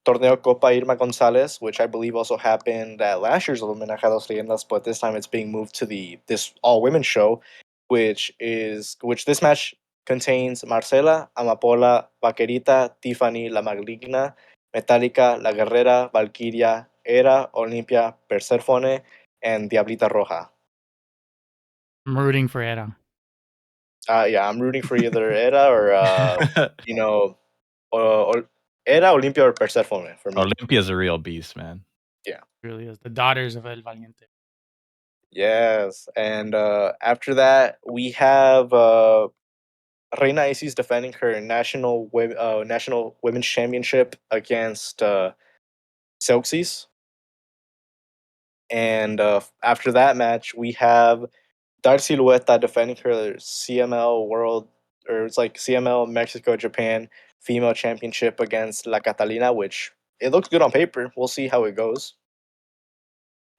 Torneo Copa Irma Gonzalez, which I believe also happened at last year's Homenaje a dos Leyendas, but this time it's being moved to this all women show, which this match contains Marcela, Amapola, Vaquerita, Tiffany, La Maligna, Metallica, La Guerrera, Valkyria, Era, Olimpia, Persephone, and Diablita Roja. I'm rooting for Era. Yeah, I'm rooting for either Era or you know Era Olimpia or Persephone for me. Olympia's a real beast, man. Yeah. It really is. The daughters of El Valiente. Yes, and after that we have Reina Isis defending her national women's championship against Silksies. And after that match, we have Darcy Lueta defending her CML World, or it's like CML Mexico Japan female championship against La Catalina, which it looks good on paper. We'll see how it goes.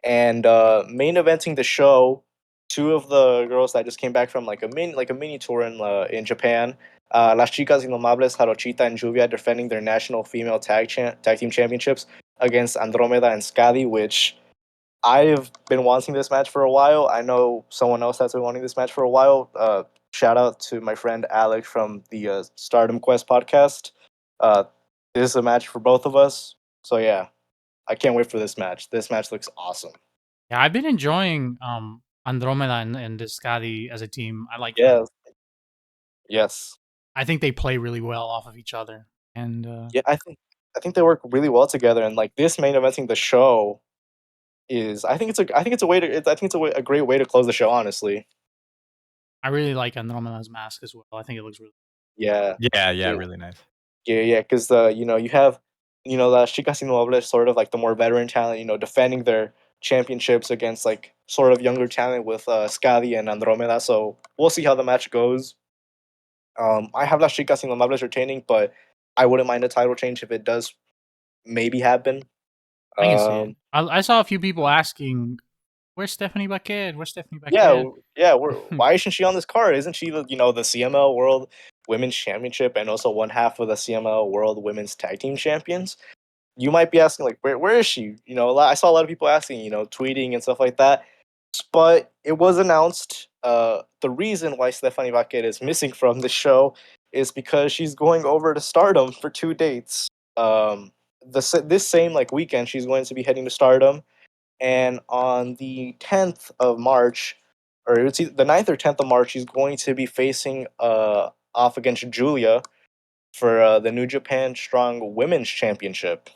And main eventing the show, two of the girls that just came back from like a mini tour in Japan. Las Chicas Indomables Jarochita and Lluvia defending their national female tag team championships against Andromeda and Scadi, which I've been wanting this match for a while. I know someone else has been wanting this match for a while. Shout out to my friend Alex from the Stardom Quest podcast. Uh, this is a match for both of us. So yeah, I can't wait for this match. This match looks awesome. Yeah, I've been enjoying Andromeda and Descadi as a team. I like them. Yes. Yes. I think they play really well off of each other. And Yeah, I think they work really well together. And like this main eventing the show is, I think it's a great way to close the show. Honestly. I really like Andromeda's mask as well. I think it looks really Yeah. Yeah, really nice. Yeah, because you have the Chicas Innovables, sort of like the more veteran talent, defending their championships against like sort of younger talent with Scadi and Andromeda. So we'll see how the match goes. I have Las Chicas Innovables retaining, but I wouldn't mind a title change if it does maybe happen. I can see it. I saw a few people asking, "Where's Stephanie Baquet? Where's Stephanie Baquet?" Yeah. Why isn't she on this card? Isn't she the CML World Women's Championship and also one half of the CML World Women's Tag Team Champions? You might be asking like, where is she? I saw a lot of people asking, tweeting and stuff like that. But it was announced. The reason why Stephanie Baquet is missing from the show is because she's going over to Stardom for 2 dates. This same like weekend, she's going to be heading to Stardom, and on the 10th of March, or it's either the 9th or 10th of March, she's going to be facing off against Julia for the New Japan Strong Women's Championship.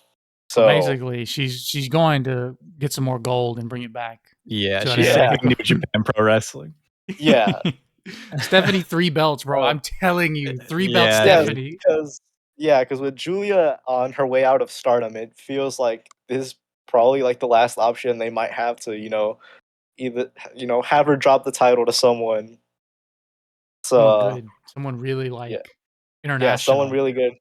So basically, she's going to get some more gold and bring it back. Yeah, she's saving New Japan Pro Wrestling. Yeah. Stephanie 3 belts, bro. I'm telling you, 3 belts, Stephanie. Because with Julia on her way out of Stardom, it feels like this is probably like the last option they might have to, either have her drop the title to someone. So someone really international. Yeah, someone really good.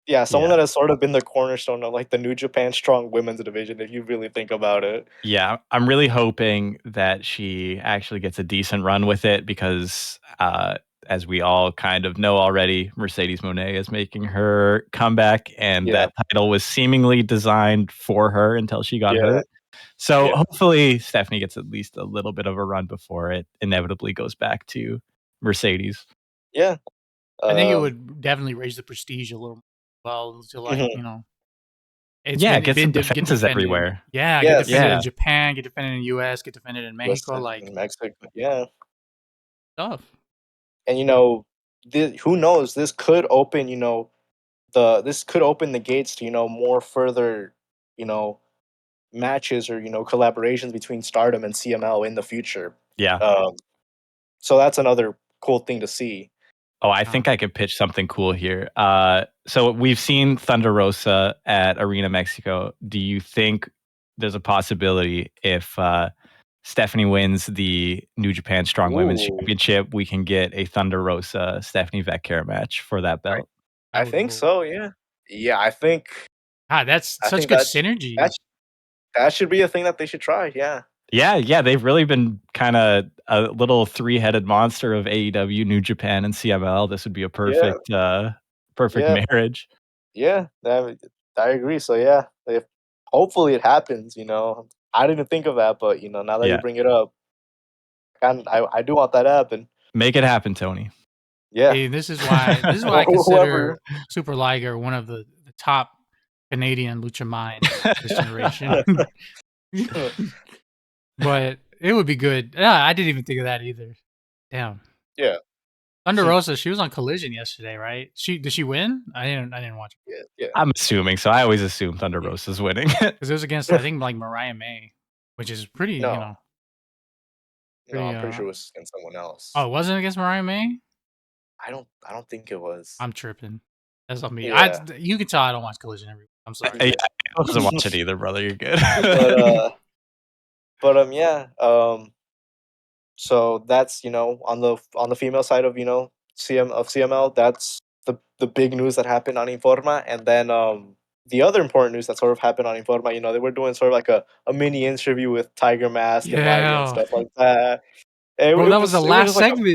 Yeah, someone that has sort of been the cornerstone of like the New Japan Strong Women's division, if you really think about it. Yeah, I'm really hoping that she actually gets a decent run with it because, as we all kind of know already, Mercedes Moné is making her comeback, and that title was seemingly designed for her until she got hurt. So hopefully Stephanie gets at least a little bit of a run before it inevitably goes back to Mercedes. Yeah. I think it would definitely raise the prestige a little. Well, to like get some defenses everywhere. Yeah, get defended in Japan, get defended in the US, get defended in Mexico, in Mexico, yeah. Stuff. And who knows? This could open, the gates to more further, matches or collaborations between Stardom and CML in the future. Yeah. So that's another cool thing to see. Oh, I think I could pitch something cool here. So we've seen Thunder Rosa at Arena Mexico. Do you think there's a possibility if Stephanie wins the New Japan Strong Women's Championship, we can get a Thunder Rosa Stephanie Vecchia match for that belt? I think so. Yeah. Yeah, I think. That's such good synergy. That should be a thing that they should try. Yeah. Yeah, they've really been kind of a little three-headed monster of AEW, New Japan, and CML. This would be a perfect marriage. Yeah, I agree. So yeah, hopefully it happens. I didn't think of that, but now that you bring it up, I do want that to happen. Make it happen, Tony. Yeah, hey, this is why I consider Super Liger one of the top Canadian lucha minds this generation. But it would be good. Yeah, I didn't even think of that either. Damn. Yeah. Thunder Rosa, she was on Collision yesterday, right? Did she win? I didn't watch it Yeah. I'm assuming so. I always assume Thunder Rosa's winning. because it was against I think like Mariah May, which is pretty, No, pretty. I'm pretty sure it was against someone else. Oh, it wasn't against Mariah May. I don't think it was. I'm tripping. That's on me. Yeah. You can tell I don't watch Collision every week. I'm sorry. Yeah, I wasn't watch it either, brother. You're good. But yeah. So that's on the female side of CML. That's the big news that happened on Informa, and then the other important news that sort of happened on Informa. They were doing sort of like a mini interview with Tiger Mask and Liger and Yeah, stuff like that. And bro, that was the it last just like segment.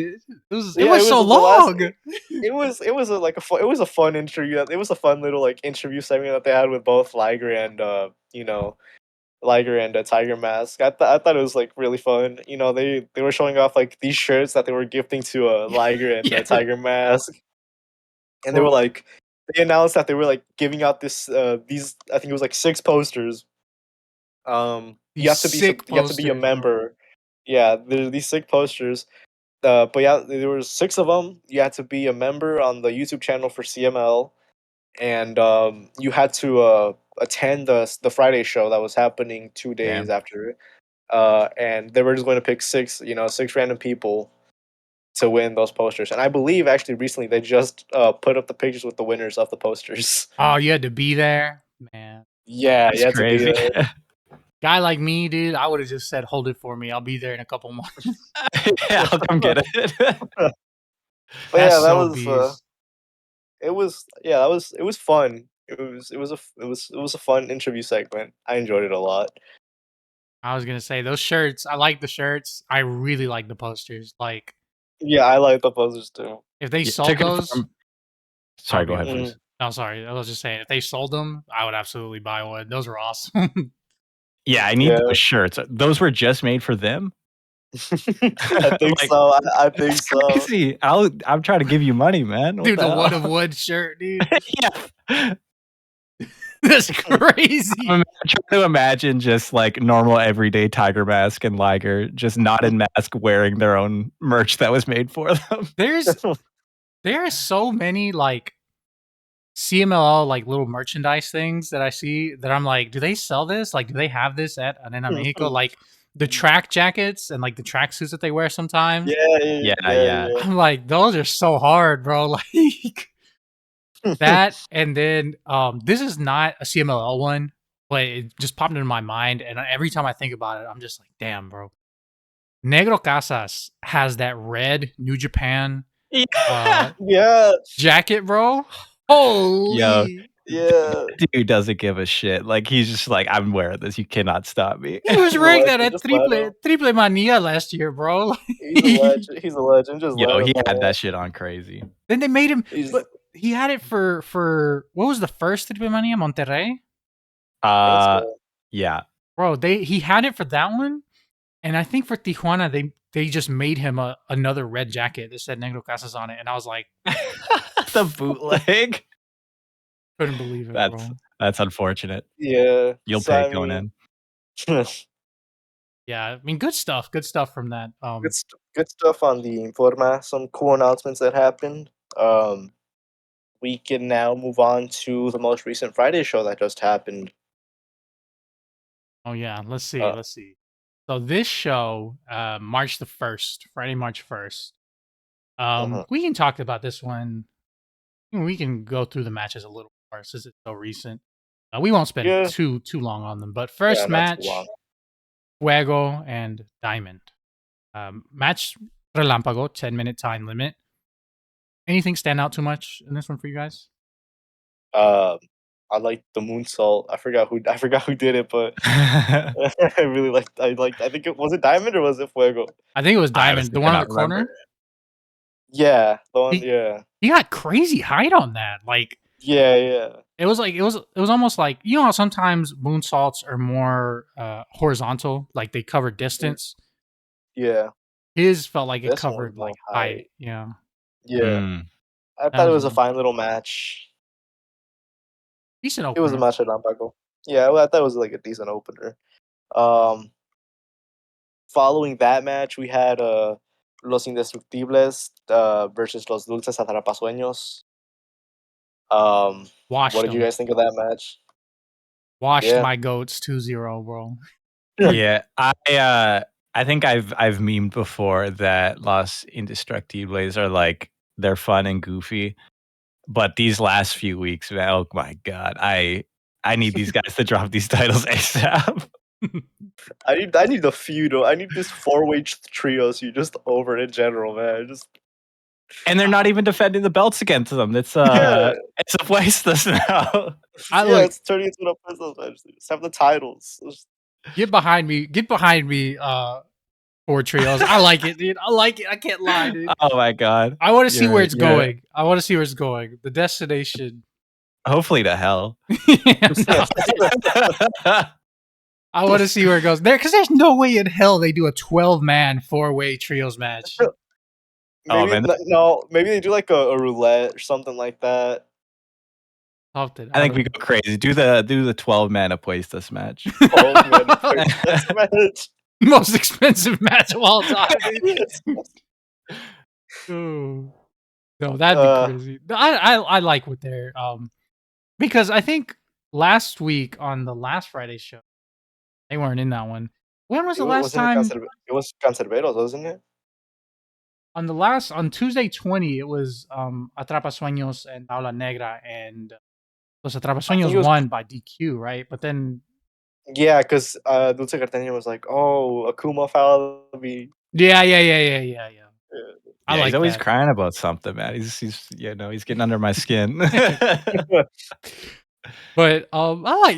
It yeah, was so the last. long. It was a fun interview. It was a fun little like interview segment that they had with both Liger and Liger and Tiger Mask. I thought it was like really fun. They were showing off like these shirts that they were gifting to Liger and Yeah. Tiger Mask, and they were like they announced that they were like giving out these I think it was like 6 posters. You have to be Sick you have to be a posters, bro. member. Yeah, there's these sick posters. But yeah, there were 6 of them. You had to be a member on the YouTube channel for CML, and you had to attend the Friday show that was happening 2 days Damn. after it. And they were just going to pick 6 random people to win those posters. And I believe actually recently they just put up the pictures with the winners of the posters. Oh, you had to be there, man. Yeah, That's you had to be crazy. there. Guy like me, dude, I would have just said, "Hold it for me. I'll be there in a couple months." Yeah, I'll come get it. But That's yeah, that so was beast. it was fun. It was a fun interview segment. I enjoyed it a lot. I was gonna say those shirts. I like the shirts. I really like the posters. Like Yeah, I like the posters too. if they Yeah, sold to those, confirm- I Sorry, would go be ahead, one. please. No, sorry. I was just saying if they sold them, I would absolutely buy one. Those were awesome. Yeah, I need Yeah. those shirts. Those were just made for them. I think Like, so. I think That's so. crazy. I'm trying to give you money, man. What Dude, the hell? one of one shirt, dude. Yeah. That's crazy. I'm trying to imagine just like normal everyday Tiger Mask and Liger just not in mask wearing their own merch that was made for them. There are so many like CMLL like little merchandise things that I see that I'm like, do they sell this? Like, do they have this at Arena Mexico? Like the track jackets and like the track suits that they wear sometimes. Yeah. I'm like, those are so hard, bro. Like that, and then this is not a CMLL one, but it just popped into my mind, and every time I think about it, I'm just like, damn, bro. Negro Casas has that red New Japan Yeah. jacket, bro. Holy. Yo, Yeah. dude doesn't give a shit. Like he's just like, I'm wearing this. You cannot stop me. He was He's a ranked that legend. at Just let him. Triple Mania last year, bro. He's a legend. He's a legend. Just let Yo, him. he had Man. that shit on crazy. Then they made him, He's, but he had it for what was the first Triple Mania? Monterrey? Yeah. Bro, he had it for that one, and I think for Tijuana they just made him another red jacket that said Negro Casas on it, and I was like, The bootleg. couldn't believe it, bro. That's unfortunate. yeah. You'll So, pay I going mean, in. Yeah, I mean, good stuff from that. good stuff on the Informa. Some cool announcements that happened. We can now move on to the most recent Friday show that just happened. Oh yeah, let's see. Uh, So this show, March the 1st, Friday, March 1st. We can talk about this one. We can go through the matches a little more since it's so recent. We won't spend Yeah. too long on them. But first not too match, long. Fuego and Diamond. Match Relampago, 10-minute time limit. Anything stand out too much in this one for you guys? I like the moonsault. I forgot who did it, but I really liked. I think it was it Diamond or was it Fuego? I think it was I Diamond, honestly the one on the cannot remember. corner. Yeah, the one. Yeah, He got crazy height on that. Like, yeah. it was almost like, you know how sometimes moonsaults are more horizontal, like they cover distance. Yeah. His felt like it This one was covered more like height. Yeah, Yeah. I That thought it was was a fine little match. decent It was a opener. match at Ampaco. Yeah, well, I thought it was like a decent opener. Um, Following that match, we had Los Indestructibles versus Los Dulces Atrapasueños. Washed What did you them. guys think of that match? Washed Yeah. my goats 2-0, bro. Yeah, I think I've memed before that Los Indestructibles are like they're fun and goofy, but these last few weeks, man, oh my god, I need these guys to drop these titles ASAP. I need the feud. I need this 4-way trios. You just over in general, man. Just And they're not even defending the belts against them. It's yeah, it's a wasteless now. it's turning into an business match. Just have the titles. Get behind me. Get behind me, four trios. I like it, dude. I like it. I can't lie, dude. Oh my god. I want to see where it's You're- going. I want to see where it's going. The destination. Hopefully to hell. No, I want to see where it goes. Because there's no way in hell they do a 12-man 4-way trios match. Maybe man. maybe they do like a roulette or something like that. Something. I think we go crazy. Do the 12-man Apuestas match. 12-man this match. Most expensive match of all time. Ooh. No, that'd be crazy. I like what they're because I think last week on the last Friday show they weren't in that one. When was the last time? It was Cancerberos, wasn't it? On Tuesday 20, it was Atrapasueños and Aula Negra, and Los Atrapasueños won by DQ, right? But then yeah, because Dulce Carteño was like, "Oh, Akuma fouled me." Yeah. I like he's always that. crying about something, man. He's he's getting under my skin. But I like,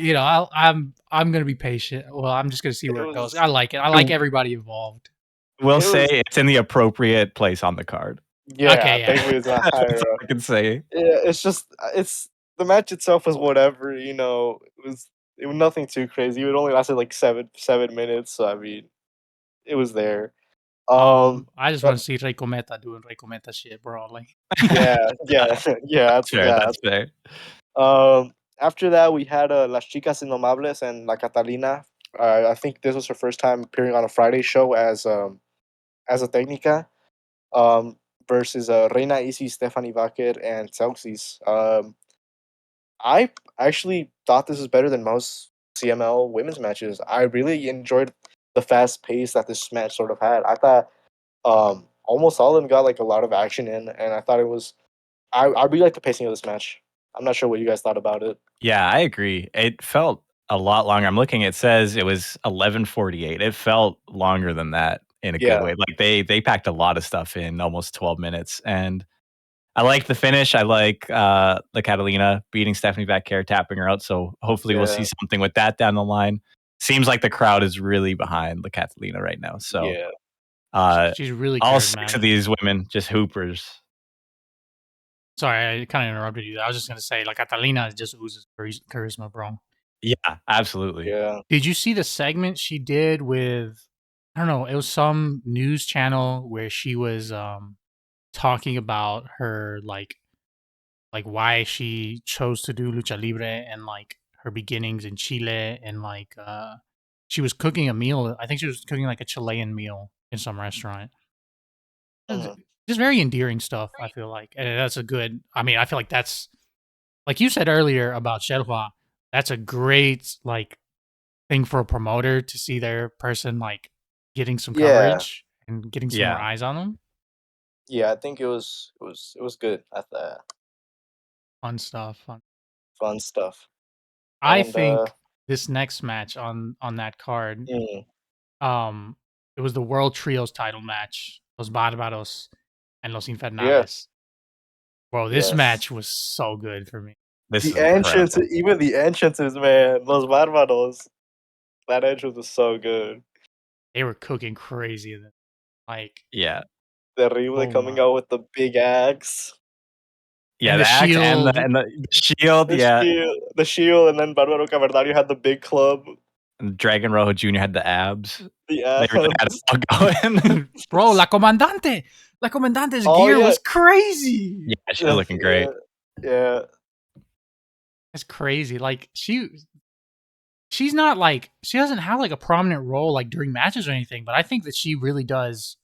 I'm gonna be patient. Well, I'm just gonna see where it goes. I like it. I like everybody involved. We'll say it's in the appropriate place on the card. Yeah, Okay, yeah. thankfully it's not higher That's all up. I can say. Yeah, it's just the match itself was whatever. It was nothing too crazy. It only lasted like 7 minutes. So I mean, it was there. I just want to see Rey Cometa doing Rey Cometa shit, bro. Like, yeah. That's Sure, that's fair. After that, we had Las Chicas Indomables and La Catalina. I think this was her first time appearing on a Friday show as a técnica, versus Reina Isis, Stephanie Vaquer, and Celxis. I actually thought this was better than most CML women's matches. I really enjoyed the fast pace that this match sort of had. I thought almost all of them got like a lot of action in, and I thought it was. I really liked the pacing of this match. I'm not sure what you guys thought about it. Yeah, I agree. It felt a lot longer. I'm looking. It says it was 11:48. It felt longer than that in a good way. Like they packed a lot of stuff in almost 12 minutes, and I like the finish. I like the Catalina beating Stephanie Vaquer, tapping her out. So hopefully we'll see something with that down the line. Seems like the crowd is really behind the Catalina right now. So she's really all charismatic. 6 of these women just hoopers. Sorry, I kind of interrupted you. I was just gonna say, like, Catalina just oozes charisma, bro. Yeah, absolutely. Yeah. Did you see the segment she did with? I don't know. It was some news channel where she was talking about her like why she chose to do lucha libre and like her beginnings in Chile, and like she was cooking a meal. I think she was cooking like a Chilean meal in some restaurant. Just very endearing stuff, I feel like. And that's a good, I mean, I feel like that's, like you said earlier about Sherhua, that's a great, like, thing for a promoter to see their person, like, getting some coverage and getting some more eyes on them. Yeah, I think it was good at that. Fun stuff. Fun stuff. I think this next match on that card, it was the World Trios title match. Los Bárbaros and Los Infernales. Bro, this match was so good for me. The entrance, even the entrances, man. Los Bárbaros. That entrance was so good. They were cooking crazy. Like, Terrible coming out with the big axe. Yeah, the axe and the shield. The shield, and then Barbaro Cavernario had the big club. And Dragon Rojo Jr. had the abs. The abs. They really had it all going. Bro, La Comandante's gear was crazy. Yeah, she was looking great. Yeah. That's crazy. Like, she's not like, she doesn't have like a prominent role like during matches or anything, but I think that she really does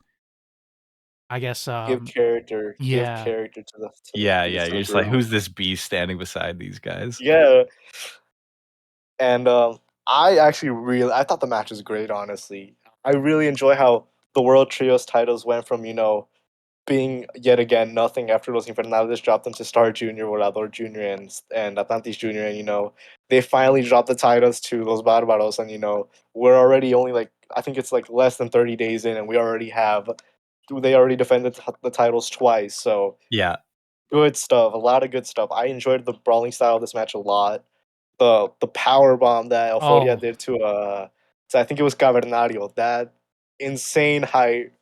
I guess give character yeah. to the Yeah, to this you're just like, group. who's this beast standing beside these guys? Yeah, and I thought the match was great. Honestly, I really enjoy how the World Trios titles went from being yet again nothing after losing Fernandez, dropped them to Star Junior, Volador Junior, and Atlantis Junior, and they finally dropped the titles to Los Barbaros, and we're already only like I think it's like less than 30 days in, and they already defended the titles twice, so Yeah. good stuff, a lot of good stuff. I enjoyed the brawling style of this match a lot. The power bomb that Euphoria Oh, did to I think it was Cavernario, that insane height,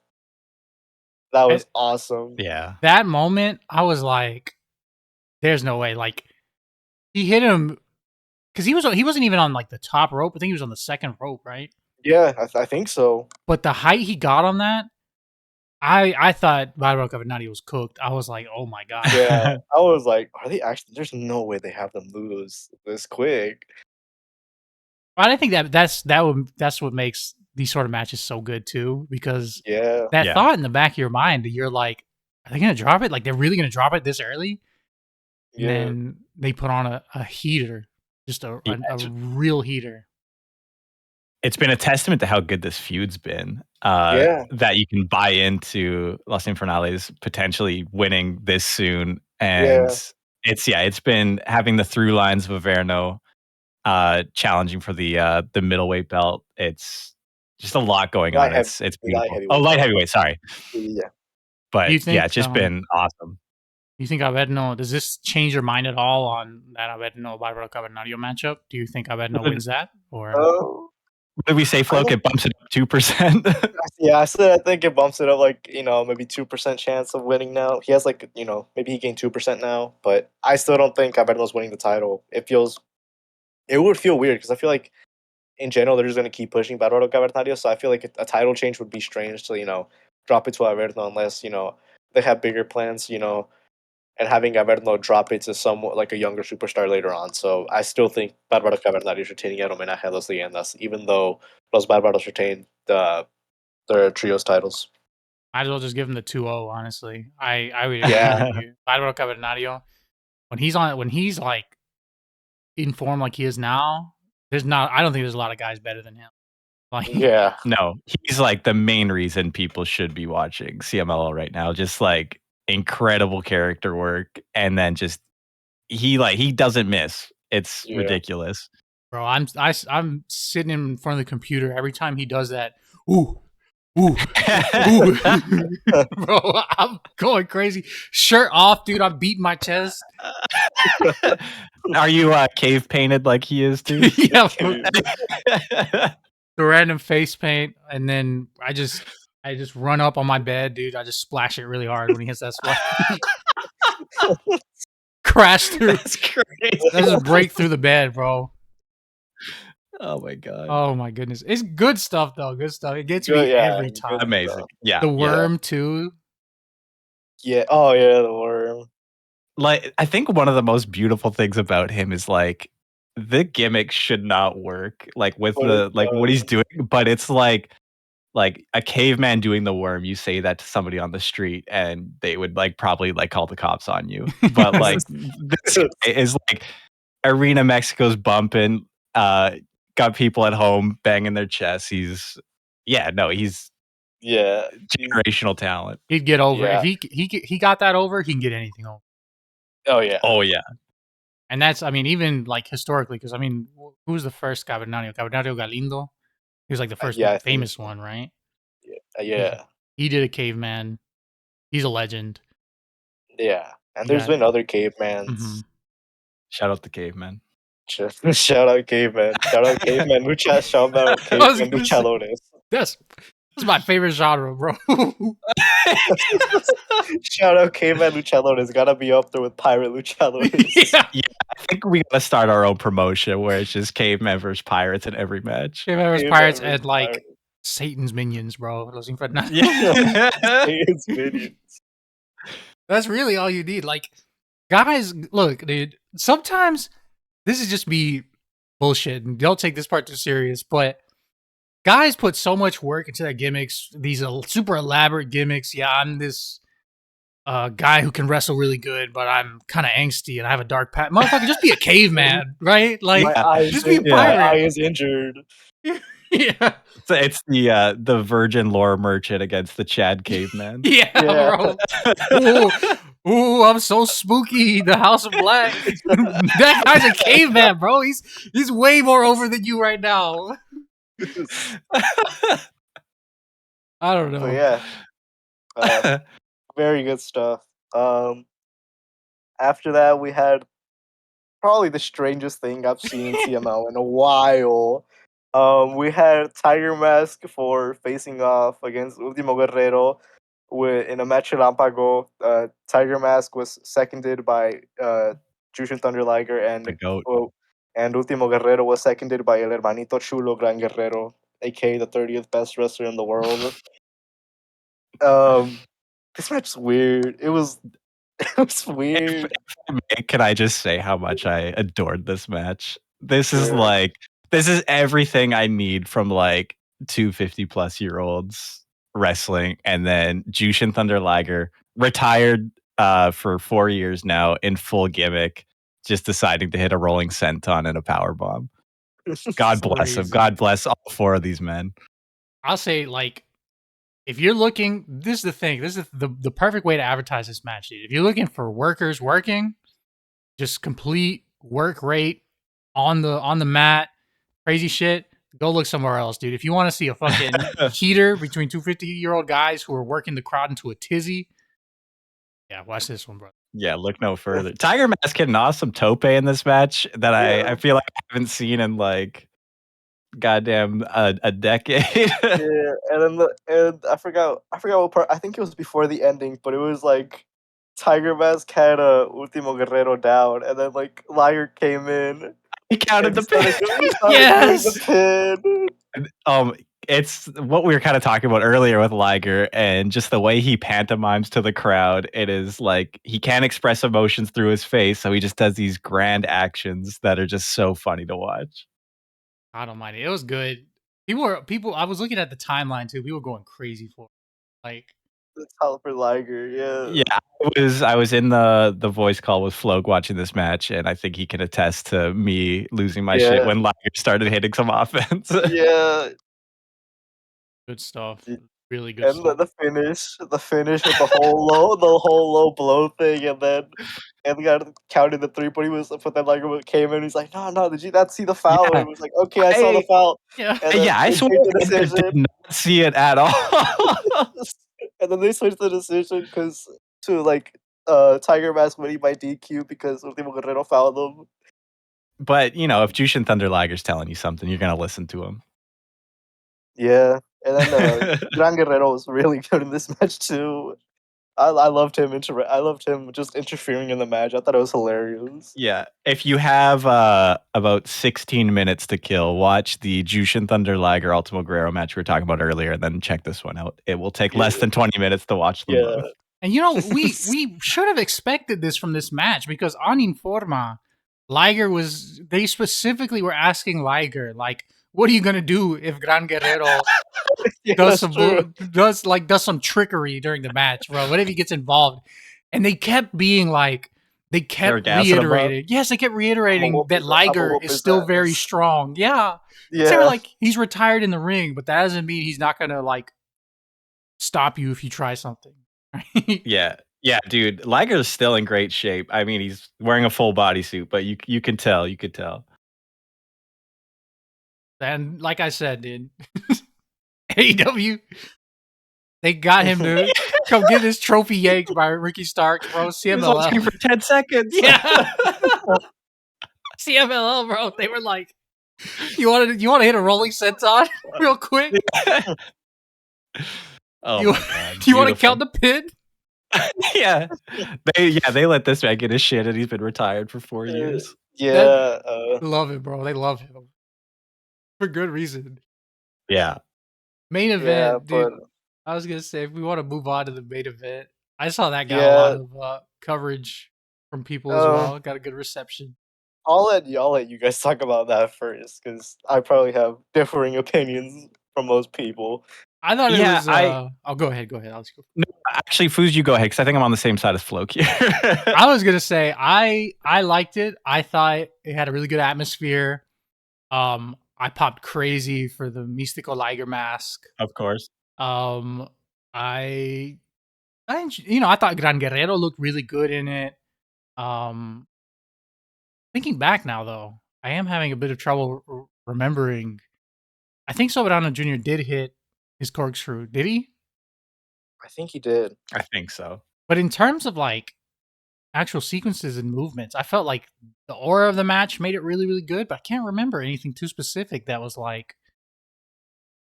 that and was awesome. Yeah. that moment, I was like, "There's no way!" Like he hit him because he wasn't even on like the top rope. I think he was on the second rope, right? Yeah, I think so. But the height he got on that, I thought Barbaro Cavernario was cooked. I was like, "Oh my god!" Yeah, I was like, "Are they actually there's no way they have them lose this quick." But I think that's what makes these sort of matches so good too, because Yeah, that Yeah. thought in the back of your mind, you're like, "Are they gonna drop it? Like they're really gonna drop it this early?" And yeah, then they put on a heater, just Yeah, a real heater. it's been a testament to how good this feud's been. yeah, That you can buy into Los Infernales potentially winning this soon, and yeah. it's been having the through lines of Averno challenging for the middleweight belt. It's just a lot going on. Light heavy It's light beautiful. Oh, heavyweight light belt. heavyweight, sorry. Yeah. Do But you yeah, think it's just been awesome. you think Averno, does this change your mind at all on that Averno Barbaro Cavernario matchup? Do you think Averno What wins that, or Oh, what did we say, I Floke? don't It bumps it up 2%. yeah, I said I think it bumps it up like, maybe 2% chance of winning now. He has like, maybe he gained 2% now, but I still don't think Caberno's winning the title. It would feel weird because I feel like in general they're just gonna keep pushing Bárbaro Cavernario, so I feel like a title change would be strange to, drop it to Averno unless, they have bigger plans, and having Averno drop it to somewhat like a younger superstar later on. So I still think Bárbaro Cavernario is retaining el homenaje a Los Leyendas, even though Los Bárbaros retain their trios titles. might as well just give him the 2-0, honestly. I would agree Yeah, with you. Barbaro Cavernario, when he's like in form like he is now, I don't think there's a lot of guys better than him. Like yeah, No, he's like the main reason people should be watching CMLL right now. Just like incredible character work, and then just he doesn't miss. It's yeah. ridiculous. bro, I'm sitting in front of the computer every time he does that. Ooh, ooh, ooh, bro, I'm going crazy. Shirt off, dude. I'm beating my chest. Are you cave painted like he is too? Yeah, bro. The random face paint, and then I just run up on my bed, dude. I just splash it really hard when he hits that splash. Crash through. That's crazy. I just break through the bed, bro. Oh my god. Oh my goodness, it's good stuff though. Good stuff. It gets Good, me yeah, every good time. Amazing. stuff. Yeah. The yeah. worm too. Yeah. Oh yeah, the worm. Like I think one of the most beautiful things about him is like the gimmick should not work like with But it the like what he's does. doing, but it's like a caveman doing the worm. You say that to somebody on the street and they would like probably like call the cops on you. But like this guy is like Arena Mexico's bumping, got people at home banging their chests. He's Yeah. generational talent. He'd get over Yeah. if he got that over. He can get anything over. Oh yeah. Oh yeah. And that's, I mean, even like historically, because I mean, who was the first Cavernario? Cavernario Galindo. He was like the first Yeah, I think famous so. one, right? Yeah. He did a caveman. He's a legend. Yeah. And You there's got been other cavemans. Mhm. Shout out the caveman. Shout out caveman. Shout out caveman shout out I was caveman gonna say, luchadores. that's my favorite genre, bro. Shout out caveman luchadores. Gotta be up there with pirate luchadores. Yeah. Yeah, I think we gotta start our own promotion where it's just cavemen versus pirates in every match. Caveman vs. Caveman Pirates versus and like pirate. Satan's minions, bro. Los Infernales. Yeah. It's minions. That's really all you need. Like, guys, look, dude. Sometimes this is just me bullshit, and don't take this part too serious. But guys put so much work into their gimmicks, these super elaborate gimmicks. Yeah, I'm this guy who can wrestle really good, but I'm kind of angsty and I have a dark past. Motherfucker, just be a caveman, right? Like, just be a my eye pirate. is injured. Yeah. So it's the virgin lore merchant against the Chad caveman. Yeah, bro. Ooh, I'm so spooky. The House of Black. That guy's a caveman, bro. He's way more over than you right now. I don't know. So yeah, very good stuff. After that, we had probably the strangest thing I've seen in CML in a while. We had Tiger Mask for facing off against Ultimo Guerrero in a match Lampago. Tiger Mask was seconded by Jushin Thunder Liger, The goat. and Ultimo Guerrero was seconded by El Hermanito Chulo Gran Guerrero, aka the 30th best wrestler in the world. This match is weird. It was weird. Can I just say how much I adored this match? This is Yeah. this is everything I need from like 250-plus-year-olds wrestling. And then Jushin Thunder Liger, retired for 4 years now in full gimmick, just deciding to hit a rolling senton and a power bomb. God bless him. God bless all four of these men. I'll say, like, if you're looking, this is the thing. This is the perfect way to advertise this match, dude. If you're looking for workers working, just complete work rate on the mat, crazy shit, go look somewhere else, dude. If you want to see a fucking heater between 250-year-old guys who are working the crowd into a tizzy, yeah, watch this one, bro. Yeah, look no further. Tiger Mask hit an awesome tope in this match that I feel like I haven't seen in like goddamn a decade. Yeah, and then I forgot what part. I think it was before the ending, but it was like Tiger Mask had Ultimo Guerrero down, and then like Liger came in. He counted the pin. Yes. The pin. It's what we were kind of talking about earlier with Liger, and just the way he pantomimes to the crowd. It is like he can't express emotions through his face, so he just does these grand actions that are just so funny to watch. God almighty, it was good. People. I was looking at the timeline too. People were going crazy for it. Like, The top for Liger, yeah. Yeah, I was in the voice call with Flogue watching this match, and I think he can attest to me losing my shit when Liger started hitting some offense. Yeah. Good stuff. Really good And stuff. the finish with the whole low blow thing, and then the guy counted the 3, but then Liger came in, he's like, no, did you not see the foul? Yeah. And he was like, okay, I saw the foul. Yeah. And then I they swear changed the I did decision. not see it at all. And then they switched the decision to like Tiger Mask winning by DQ because Ultimo Guerrero fouled him. But you know, if Jushin Thunder Liger's telling you something, you're gonna listen to him. Yeah, and then Gran Guerrero was really good in this match too. I loved him. I loved him just interfering in the match. I thought it was hilarious. Yeah, if you have about 16 minutes to kill, watch the Jushin Thunder Liger Ultimo Guerrero match we were talking about earlier, and then check this one out. It will take less than 20 minutes to watch them both. And you know, we should have expected this from this match because on Informa, they specifically were asking Liger, like, what are you gonna do if Gran Guerrero does some trickery during the match, bro? What if he gets involved? And they kept being like, they kept reiterating. Yes, they kept reiterating that Liger is still very strong. Yeah. They were like, he's retired in the ring, but that doesn't mean he's not gonna like stop you if you try something. Yeah, dude, Liger's still in great shape. I mean, he's wearing a full bodysuit, but you can tell. You could tell. And like I said, dude, AEW, they got him to come get his trophy yanked by Ricky Starks, bro. CMLL. He was for 10 seconds. Yeah. CMLL, bro. They were like, you want to hit a rolling senton real quick? Oh you, my God, you want to count the pin? Yeah. They let this man get his shit, and he's been retired for 4 years. Yeah. Love it, bro. They love him. For good reason. Yeah. Main event, dude. I was going to say, if we want to move on to the main event, I saw that got a lot of coverage from people as well. Got a good reception. I'll let you guys talk about that first, because I probably have differing opinions from most people. I thought it Yeah, was. Oh, go ahead. I'll just go. No, actually, Foos, you go ahead because I think I'm on the same side as Floki here. I was gonna say I liked it. I thought it had a really good atmosphere. I popped crazy for the Mystico Liger mask. Of course. I I thought Gran Guerrero looked really good in it. Thinking back now though, I am having a bit of trouble remembering. I think Soberano Jr. did hit his corkscrew. Did he? I think he did. I think so. But in terms of like actual sequences and movements, I felt like the aura of the match made it really, really good. But I can't remember anything too specific that was like,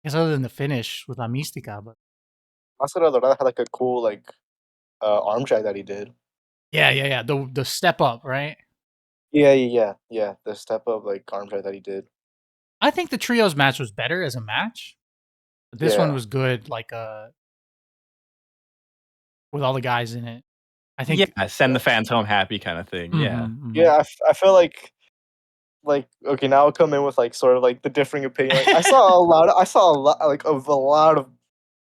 I guess other than the finish with La Mística. But Máscara Dorada had like a cool arm drag that he did. yeah. The step up, right? Yeah. The step up arm drag that he did. I think the trios match was better as a match. But this one Yeah. was good, with all the guys in it. I think send the fans home happy kind of thing. Yeah, I feel like okay, now I'll come in with sort of the differing opinion. I saw a lot of a lot of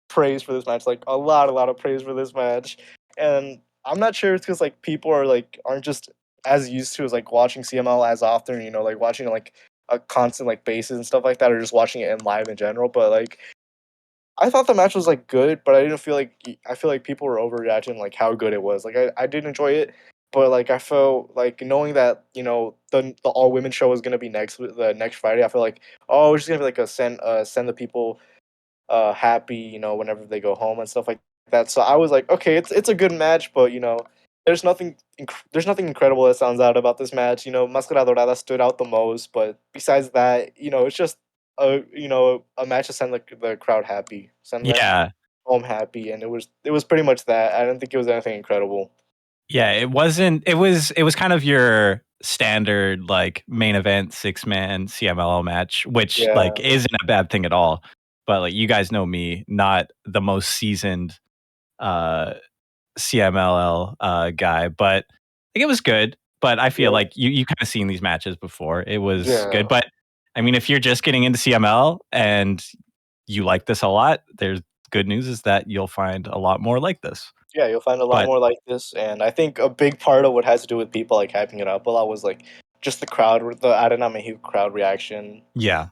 praise for this match, a lot of praise for this match, and I'm not sure it's because people are aren't just as used to as watching CML as often, watching a constant basis and stuff like that, or just watching it in live in general. But I thought the match was good, but I didn't feel I feel like people were overreacting how good it was. I did enjoy it, but I felt knowing that the all women show was gonna be the next Friday. I feel oh, it's just gonna be a send the people happy whenever they go home and stuff like that. So I was okay, it's a good match, but there's nothing incredible that sounds out about this match. Máscara Dorada stood out the most, but besides that, it's just a match to send the crowd happy, send them home happy, and it was pretty much that. I didn't think it was anything incredible. Yeah, it wasn't. It was kind of your standard main event 6-man CMLL match, which isn't a bad thing at all. But you guys know me, not the most seasoned CMLL guy, but it was good. But I feel like you kind of seen these matches before. It was good, but I mean, if you're just getting into CML and you like this a lot, there's good news is that you'll find a lot more like this. Yeah, you'll find a lot more like this, and I think a big part of what has to do with people hyping it up a lot was just the crowd, the Arena Mexico crowd reaction. Yeah.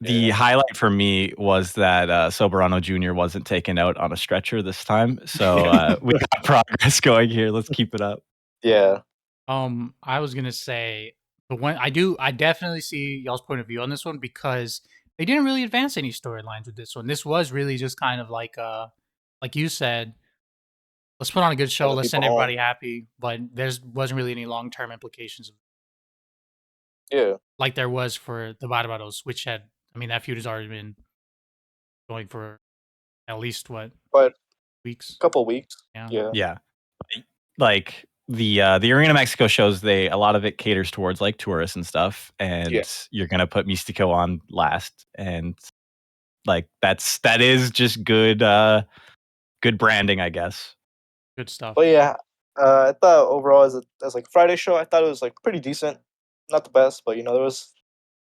The highlight for me was that Soberano Jr. wasn't taken out on a stretcher this time, so we got progress going here. Let's keep it up. Yeah. I was gonna say I definitely see y'all's point of view on this one because they didn't really advance any storylines with this one. This was really just kind of like you said, let's put on a good show, let's send everybody happy, but there wasn't really any long term implications. Yeah. Like there was for the Barbaros, which that feud has already been going for at least weeks? A couple weeks. Yeah. Like the Arena Mexico shows, a lot of it caters towards tourists and stuff, and you're gonna put Mystico on last, and that is just good branding, I guess. Good stuff. But yeah, I thought overall as Friday show, I thought it was pretty decent. Not the best, but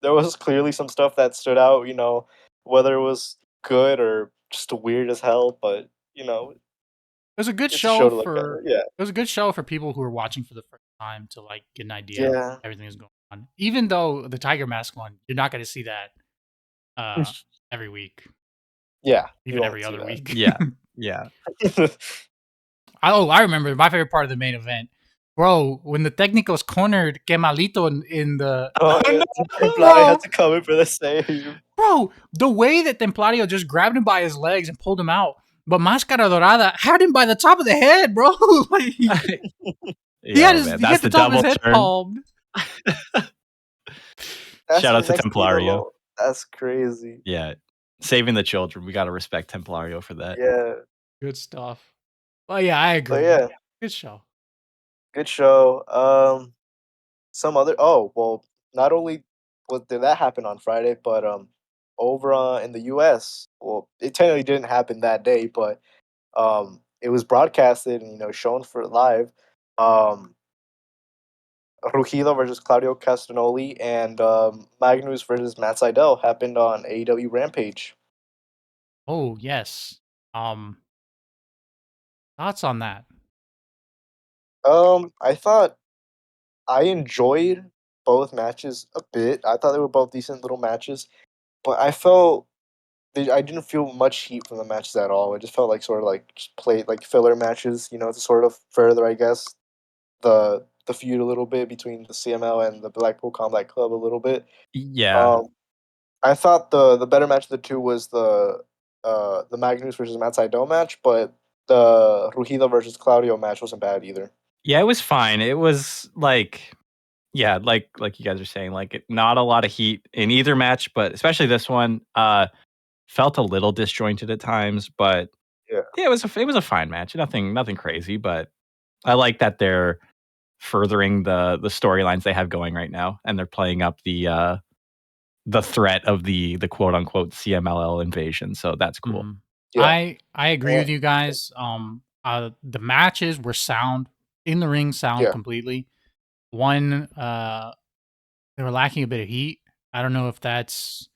there was clearly some stuff that stood out. Whether it was good or just weird as hell, but it was a good show for it was a good show for people who were watching for the first time to get an idea of everything that's going on. Even though the Tiger Mask one, you're not going to see that every week. Yeah, even every other week. Yeah. I remember my favorite part of the main event. Bro, when the Técnicos cornered Kemalito in the... Templario had to come in for the save. Bro, the way that Templario just grabbed him by his legs and pulled him out, but Máscara Dorada had him by the top of the head, bro. He had the top of his head palmed. Shout out to Templario. That's crazy. Yeah. Saving the children. We got to respect Templario for that. Yeah. Good stuff. Well, yeah, I agree. But yeah. Good show. Good show. Some other. Oh well, not only did that happen on Friday, but over in the U.S. Well, it technically didn't happen that day, but it was broadcasted and shown for live. Rugido versus Claudio Castagnoli and Magnus versus Matt Sydal happened on AEW Rampage. Oh yes. Thoughts on that? I thought I enjoyed both matches a bit. I thought they were both decent little matches, but I didn't feel much heat from the matches at all. It just felt like sort of like just played like filler matches, to sort of further, I guess, the feud a little bit between the CML and the Blackpool Combat Club a little bit. Yeah. Um, I thought the better match of the two was the Magnus versus Matt Sydal match, but the Rugido versus Claudio match wasn't bad either. Yeah, it was fine. It was like, yeah, like you guys are saying, like not a lot of heat in either match, but especially this one felt a little disjointed at times. But Yeah. yeah, it was a fine match. Nothing crazy, but I like that they're furthering the storylines they have going right now, and they're playing up the threat of the quote unquote CMLL invasion. So that's cool. Mhm. Yeah. I agree with you guys. The matches were sound, in the ring sound Yeah. completely. One, they were lacking a bit of heat. I don't know if that's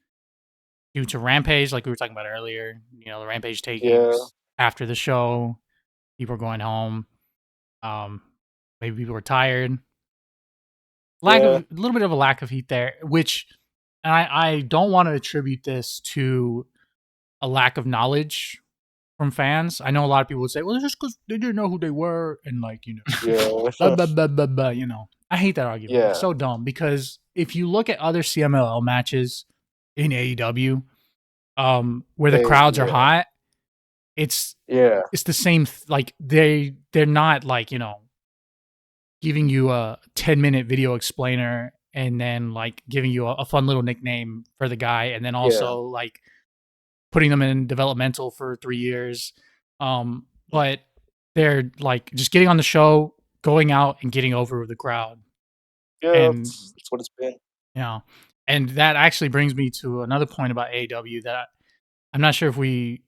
due to Rampage, like we were talking about earlier. The Rampage takings Yeah. after the show, people were going home. Maybe people were tired. Yeah. A little bit of a lack of heat there, which I don't want to attribute this to a lack of knowledge from fans. I know a lot of people would say, "Well, it's just because they didn't know who they were," and Yeah. blah, blah, blah, blah, blah, I hate that argument. It's Yeah. so dumb because if you look at other CMLL matches in AEW, where the crowds are hot, it's Yeah. the same. Like they're not like giving you a 10-minute video explainer and then like giving you a fun little nickname for the guy, and then also like putting them in developmental for 3 years. But they're like just getting on the show, going out and getting over with the crowd. Yeah, And that's what it's been. and that actually brings me to another point about AEW that I'm not sure if we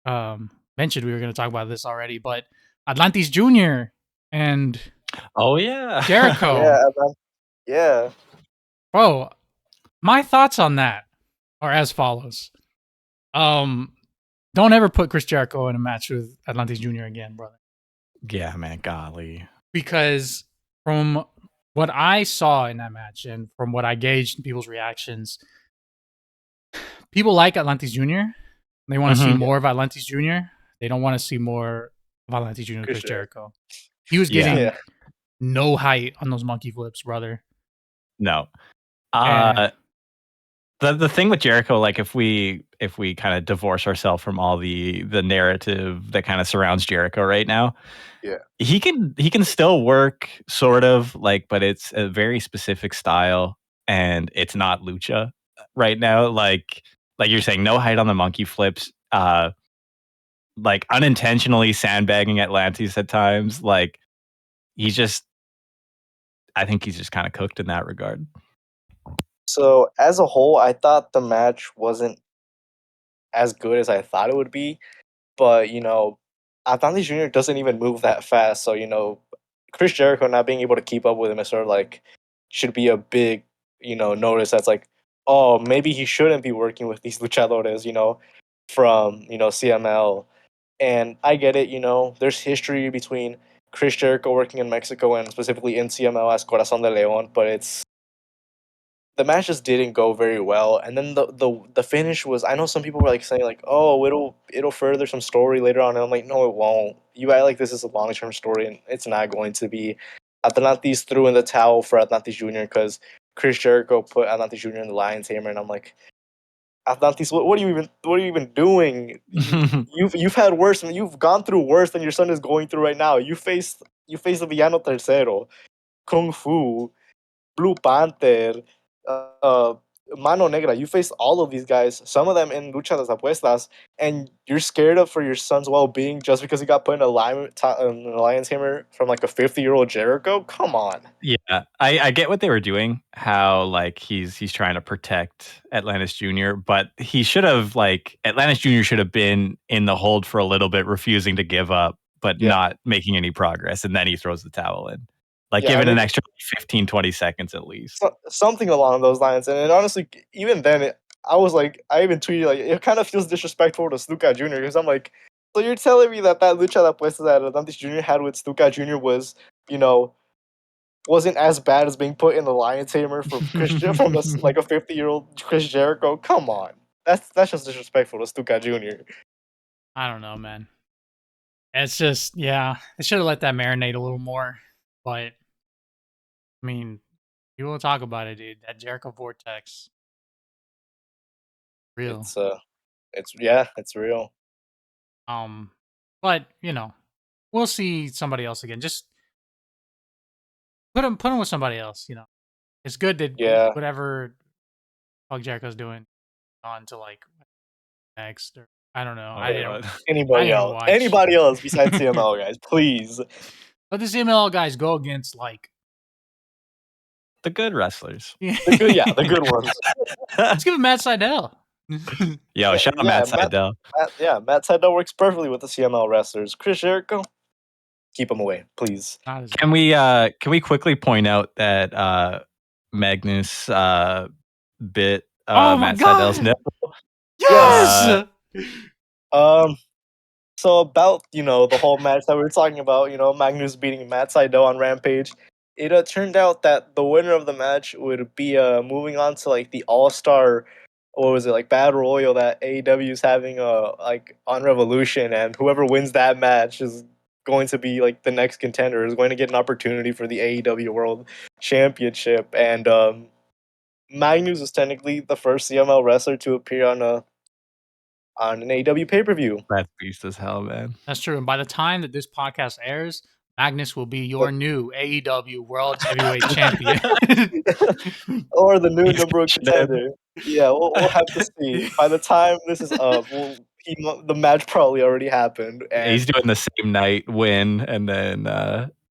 mentioned we were going to talk about this already, but Atlantis Jr. and Oh yeah. Jericho. Yeah. Bro, my thoughts on that are as follows. Don't ever put Chris Jericho in a match with Atlantis Jr. again, brother. Yeah, man, golly. Because from what I saw in that match and from what I gauged in people's reactions, people like Atlantis Jr. They want to see more of Atlantis Jr. They don't want to see more of Atlantis Jr. Chris Jericho. He was getting no height on those monkey flips, brother. No. The thing with Jericho, like if we kind of divorce ourselves from all the narrative that kind of surrounds Jericho right now, he can still work sort of like, but it's a very specific style and it's not lucha right now. Like you're saying, no height on the monkey flips, like unintentionally sandbagging Atlantis at times. Like I think he's just kind of cooked in that regard. So as a whole, I thought the match wasn't as good as I thought it would be, but Atlantis Jr. doesn't even move that fast. So Chris Jericho not being able to keep up with him is sort of like should be a big notice. That's like, oh, maybe he shouldn't be working with these luchadores, from CML. And I get it. There's history between Chris Jericho working in Mexico and specifically in CML as Corazon de Leon, but the match just didn't go very well. And then the finish was, I know some people were like saying like, oh, it'll further some story later on, and I'm like, no, it won't. You act like this is a long-term story, and it's not going to be. Atlantis threw in the towel for Atlantis Jr. because Chris Jericho put Atlantis Jr. in the Lion's Hammer, and I'm like, Atlantis, what are you even doing? You've had worse, and you've gone through worse than your son is going through right now. You faced the Villano Tercero, Kung Fu, Blue Panther, uh, Mano Negra. You faced all of these guys, some of them in Lucha de las Apuestas, and you're scared of for your son's well-being just because he got put in a lion's hammer from like a 50-year-old Jericho? Come on. Yeah, I get what they were doing. How like he's trying to protect Atlantis Jr., but he should have Atlantis Jr. should have been in the hold for a little bit, refusing to give up, but not making any progress, and then he throws the towel in. Like, give it an extra 15, 20 seconds at least. Something along those lines. And honestly, even then, I was like, I even tweeted, like, it kind of feels disrespectful to Stuka Jr. because I'm like, so you're telling me that lucha de apuestas that Atlantis Jr. had with Stuka Jr. was, wasn't as bad as being put in the lion tamer for Christian from a 50-year-old Chris Jericho? Come on. That's just disrespectful to Stuka Jr. I don't know, man. It's just, yeah, they should have let that marinate a little more. But, I mean, you will talk about it, dude. That Jericho Vortex. Real. It's real. But, we'll see somebody else again. Just put him with somebody else, It's good that whatever fuck Jericho's doing on to, like, next, or I don't know. Anybody else besides CML guys, please. But the CML guys go against, like, the good wrestlers. The good ones. Let's give him Matt Sydal. Yo, shout out Matt Sydal. Matt Sydal works perfectly with the CML wrestlers. Chris Jericho, keep him away, please. Can we quickly point out that Magnus bit Matt Sydal's nipple? Yes. So about the whole match that we were talking about, Magnus beating Matt Sydal on Rampage. It turned out that the winner of the match would be moving on to like the All-Star, what was it, like Battle Royal that AEW is having like on Revolution, and whoever wins that match is going to be like the next contender, is going to get an opportunity for the AEW World Championship. And Magnus is technically the first CML wrestler to appear on an AEW pay-per-view. That's beast as hell, man. That's true. And by the time that this podcast airs, Magnus will be your new AEW World Heavyweight Champion. Or the new number one contender. Yeah, we'll have to see. By the time this is up, the match probably already happened. And he's doing the same night win, and then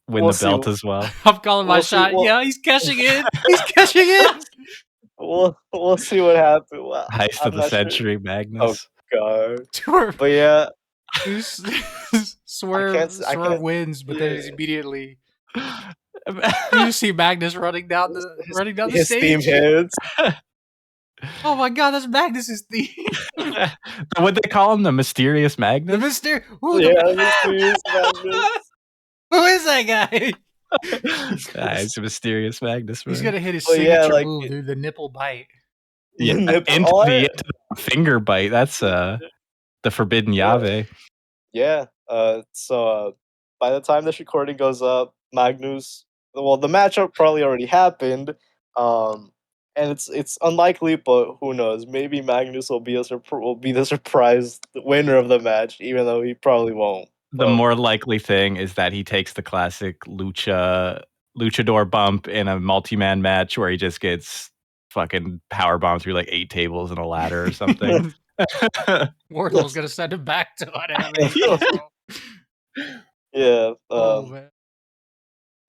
win the belt as well. I'm calling my shot. Yeah, he's cashing in. He's cashing in. We'll see what happens. Well, Heist of the century, Magnus. Oh god. But yeah. Swerve wins, but then he's immediately you see Magnus running down the his stage. Theme hits. Oh my god, that's Magnus's theme. What they call him, the mysterious Magnus? The mysterious Magnus. Who is that guy? It's a mysterious Magnus. He's gonna hit his signature move, dude, the nipple bite. Yeah, into the finger bite. That's the forbidden Yave. Yeah. So by the time this recording goes up, Magnus, well, the matchup probably already happened. And it's unlikely, but who knows? Maybe Magnus will be the surprise winner of the match, even though he probably won't. The more likely thing is that he takes the classic luchador bump in a multi-man match where he just gets fucking power bombed through like 8 tables and a ladder or something. Wardlow's gonna send him back to whatever. Yeah. Man.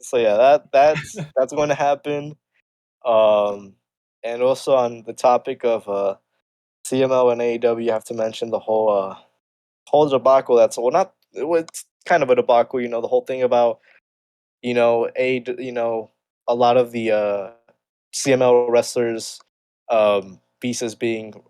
So yeah, that's going to happen. And also on the topic of CML and AEW, you have to mention the whole debacle. It's kind of a debacle. The whole thing about a lot of the CML wrestlers pieces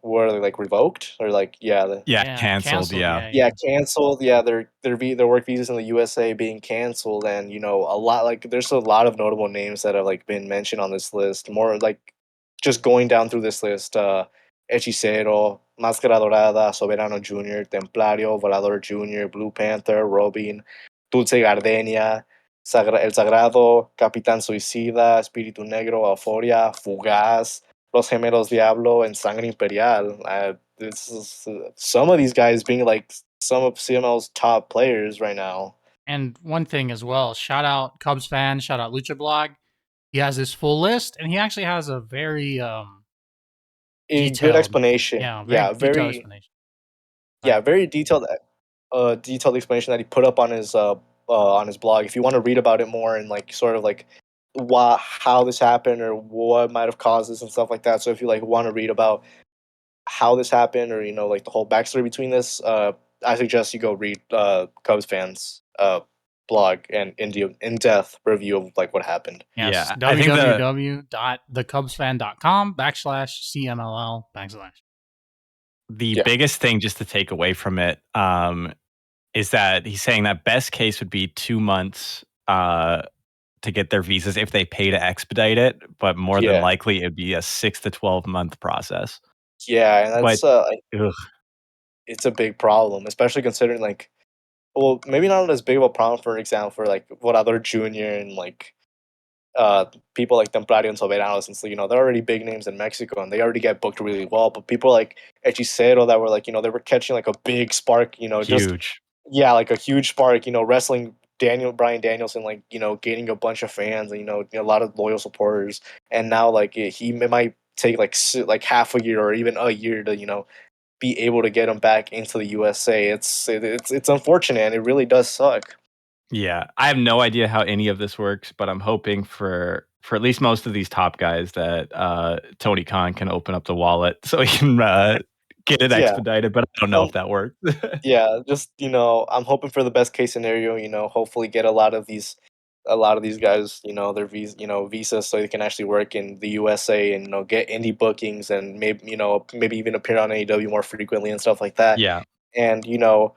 were like revoked or like canceled. Canceled. Their work visas in the USA being canceled, and there's a lot of notable names that have like been mentioned on this list. More like just going down through this list: Hechicero, Máscara Dorada, Soberano Jr., Templario, Volador Jr., Blue Panther, Robin, Dulce Gardenia, El Sagrado, Capitán Suicida, Espíritu Negro, Euforia, Fugaz, Los Gemelos Diablo, and Sangre Imperial. Some of these guys being like some of CML's top players right now. And one thing as well, shout out Cubs fan, shout out Lucha Blog. He has this full list, and he actually has a very good explanation. Very detailed explanation. Very detailed explanation that he put up on his blog. If you want to read about it more and like sort of like how this happened or what might have caused this and stuff like that. So if you like want to read about how this happened or like the whole backstory between this, I suggest you go read Cubs fans blog and in-depth review of like what happened. Yes, Yeah, I think www.thecubsfan.com/CMLL/. the Yeah. biggest thing just to take away from it is that he's saying that best case would be 2 months to get their visas if they pay to expedite it, but more than Yeah. likely it'd be a 6 to 12 month process. Yeah, and But that's ugh, it's a big problem, especially considering like, well, maybe not as big of a problem, for example, for like what other junior and like people like Templario and Soberano, since you know they're already big names in Mexico and they already get booked really well. But people like Hechicero that were like, you know, they were catching like a big spark, you know, just huge. yeah, like a huge spark, you know, wrestling Brian Danielson, like, you know, gaining a bunch of fans and, you know, a lot of loyal supporters. And now, like, it might take like half a year or even a year to, you know, be able to get him back into the USA. It's unfortunate and it really does suck. Yeah, I have no idea how any of this works, but I'm hoping for at least most of these top guys that Tony Khan can open up the wallet so he can get it Yeah. expedited. But I don't know if that works. Yeah, just you know, I'm hoping for the best case scenario. You know, hopefully get a lot of these guys, you know, their visas, so they can actually work in the USA and you know get indie bookings and maybe even appear on AEW more frequently and stuff like that. Yeah, And you know,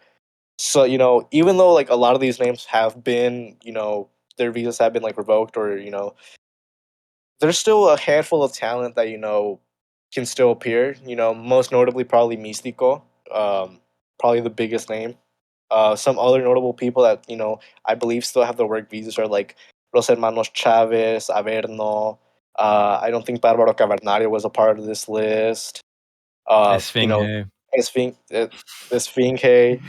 so you know, even though like a lot of these names have been, you know, their visas have been like revoked or you know, there's still a handful of talent that you know can still appear. You know, most notably probably Místico, probably the biggest name. Some other notable people that you know I believe still have the work visas are like Los Hermanos Chavez, Averno. I don't think Barbaro Cavernario was a part of this list. You know, Esfinge. Esfinge,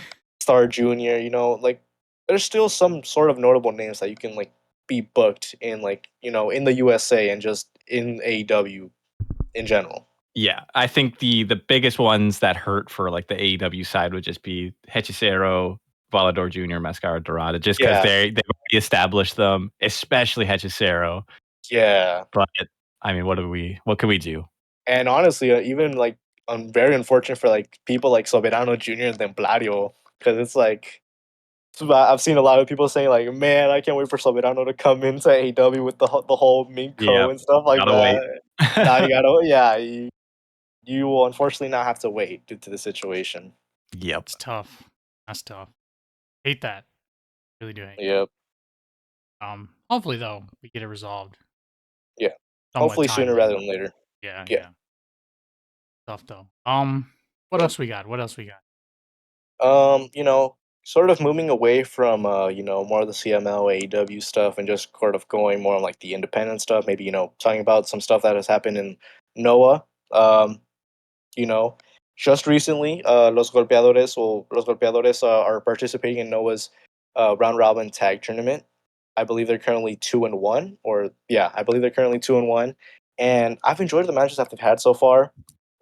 Star Junior. You know, like there's still some sort of notable names that you can like be booked in, like you know, in the USA and just in AEW in general. Yeah, I think the biggest ones that hurt for like the AEW side would just be Hechicero, Volador Jr., Mascara Dorada, just because Yeah, they've already established them, especially Hechicero. yeah. But I mean, what can we do? And honestly, even like I'm very unfortunate for like people like Soberano Jr. and Templario because it's like I've seen a lot of people saying like, man, I can't wait for Soberano to come into AEW with the whole Yeah, Minko and stuff like gotta wait. that. Now you gotta, yeah, you will unfortunately now have to wait due to the situation. Yep. It's tough. That's tough. Hate that. Really do hate. Yep. Hopefully though we get it resolved Yeah. somewhat Hopefully sooner timely. rather than later. Yeah, Yeah. yeah. Tough though. What Yeah. else we got? What else we got? You know, sort of moving away from you know, more of the CML AEW stuff and just sort of going more on like the independent stuff, maybe, you know, talking about some stuff that has happened in Noah. You know, just recently, Los Golpeadores are participating in Noah's round robin tag tournament. I believe they're currently 2-1, or yeah, I believe they're currently 2-1, and I've enjoyed the matches that they've had so far.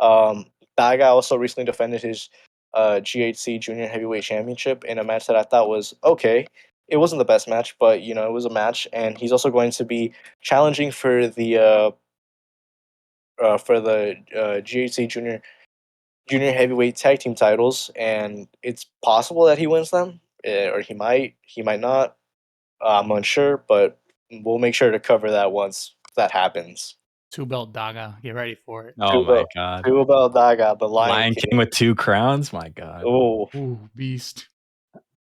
Daga also recently defended his GHC Junior Heavyweight Championship in a match that I thought was okay. It wasn't the best match, but you know it was a match, and he's also going to be challenging for the GHC Junior Heavyweight Tag Team titles, and it's possible that he wins them, or he might not. I'm unsure, but we'll make sure to cover that once that happens. 2-belt Daga. Get ready for it. Oh Two my about god. two about Daga, the Lion Lion King King. with 2 crowns? My god. Oh, Ooh, beast.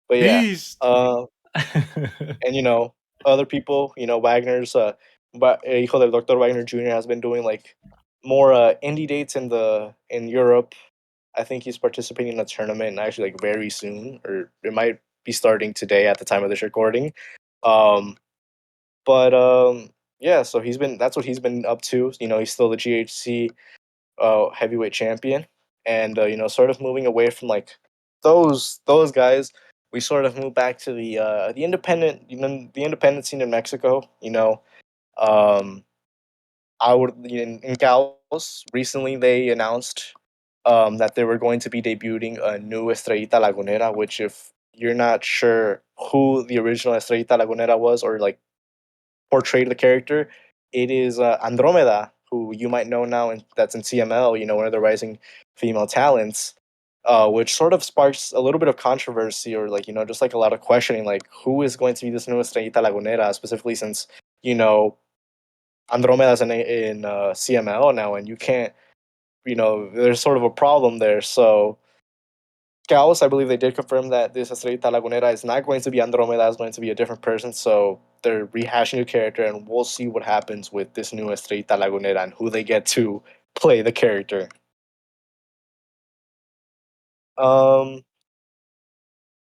but yeah, Beast. and you know other people, you know Wagner's, hijo del Doctor Wagner Jr. has been doing like more indie dates in Europe. I think he's participating in a tournament actually like very soon, or it might be starting today at the time of this recording. Um, but yeah, so that's what he's been up to. You know, he's still the GHC heavyweight champion, and you know, sort of moving away from like those guys. We sort of move back to the independent, you know, the independent scene in Mexico. You know, um, I would in Caos recently they announced that they were going to be debuting a new Estrellita Lagunera, which if you're not sure who the original Estrellita Lagunera was or like portrayed the character, it is Andromeda, who you might know now, and that's in CML. You know, one of the rising female talents. which sort of sparks a little bit of controversy, or like just like a lot of questioning, like who is going to be this new Estrellita Lagunera, specifically since Andromeda's in CML now, and you can't, there's sort of a problem there. So Chaos, I believe they did confirm that this Estrellita Lagunera is not going to be Andromeda, it's going to be a different person. So they're rehashing the character, and we'll see what happens with this new Estrellita Lagunera and who they get to play the character. Um,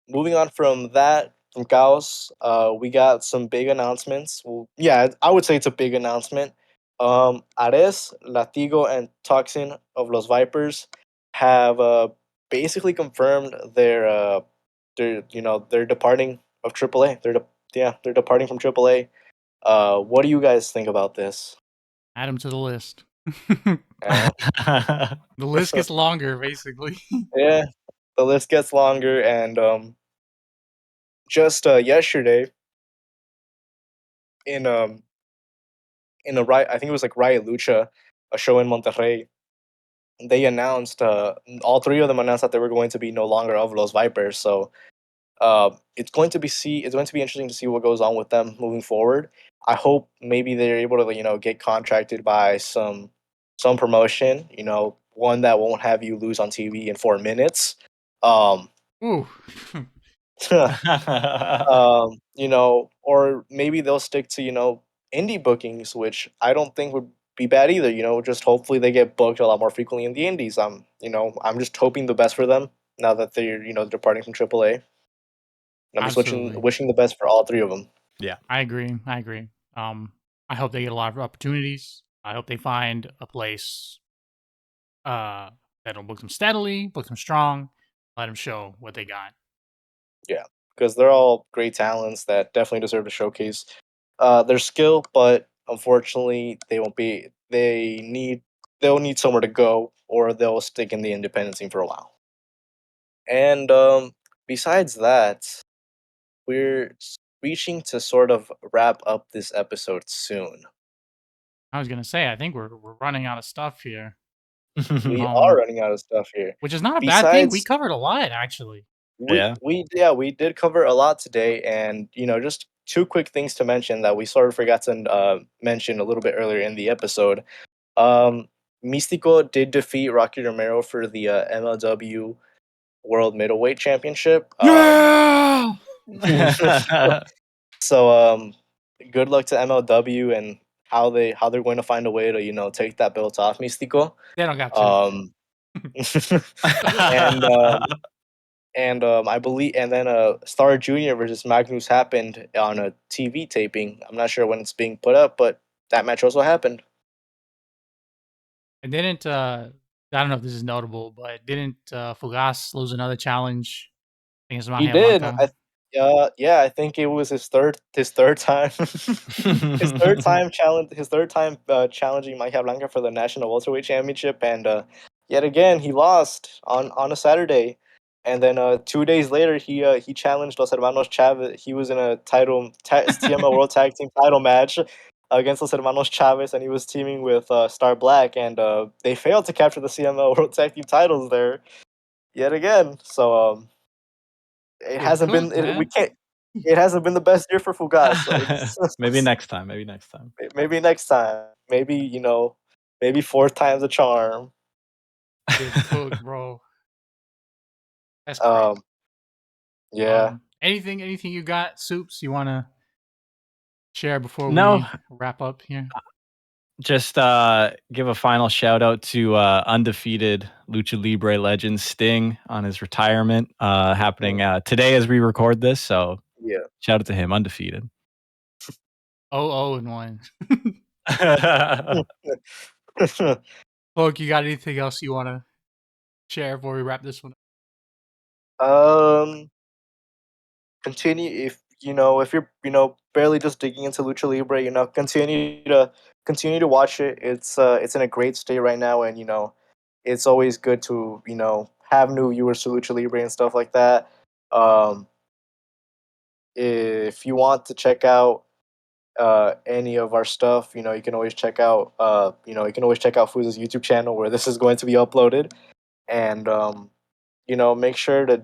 Moving on from that, from Chaos, we got some big announcements. Well, yeah, I would say it's a big announcement. Ares, Latigo, and Toxin of Los Vipers have basically confirmed they're departing of AAA. They're departing from AAA. What do you guys think about this? Add them to the list. Uh, The list gets longer, basically. yeah, the list gets longer, and just yesterday in in a riot, I think it was like Riot Lucha, a show in Monterrey. They announced all three of them announced that they were going to be no longer of Los Vipers. So it's going to be interesting to see what goes on with them moving forward. I hope maybe they're able to get contracted by some promotion. One that won't have you lose on TV in 4 minutes. Um, Ooh. or maybe they'll stick to, indie bookings, which I don't think would be bad either. Just hopefully they get booked a lot more frequently in the indies. I'm just hoping the best for them now that they're, departing from AAA. I'm just Absolutely. wishing the best for all three of them. Yeah. I agree. I hope they get a lot of opportunities. I hope they find a place that'll book them steadily, book them strong, let them show what they got. Yeah, because they're all great talents that definitely deserve to showcase their skill, but unfortunately, they won't be. They'll need somewhere to go, or they'll stick in the independent scene for a while. And besides that, we're reaching to sort of wrap up this episode soon. I was gonna say, I think we're running out of stuff here. We are Um, running out of stuff here. which is not a bad thing. We Besides, covered a lot, actually. Yeah. we did cover a lot today, and just two quick things to mention that we sort of forgot to mention a little bit earlier in the episode. Um, Místico did defeat Rocky Romero for the MLW World Middleweight Championship. Yeah. So good luck to MLW and how they're going to find a way to take that belt off Místico. They don't got to. Um, and I believe, and then Star Junior versus Magnus happened on a TV taping. I'm not sure when it's being put up, but that match also happened. And didn't I don't know if this is notable, but didn't Fugas lose another challenge against He Magia did. Blanca? Yeah, I think it was his third time his third time challenging Mike Blanca for the national welterweight championship, and yet again he lost on a Saturday, and then 2 days later he challenged Los Hermanos Chavez. He was in a TML World Tag Team title match against Los Hermanos Chavez, and he was teaming with Star Black, and they failed to capture the CML World Tag Team titles there yet again. So it Getting hasn't been cooked, man. it hasn't been the best year for Fugas. So Maybe next time. Maybe next time. maybe next time. Maybe maybe fourth time's a charm. Getting cooked, bro. That's crazy. Yeah. Anything you got, Soups, you want to share before No, we wrap up here? just give a final shout out to undefeated Lucha Libre legend Sting on his retirement happening today as we record this. So Yeah. shout out to him, undefeated. 0-1. Look, you got anything else you want to share before we wrap this one up? Continue if you're barely just digging into Lucha Libre, continue to watch it. It's in a great state right now, and it's always good to have new viewers to Lucha Libre and stuff like that. Um, if you want to check out any of our stuff, you can always check out Fuza's YouTube channel where this is going to be uploaded, and make sure to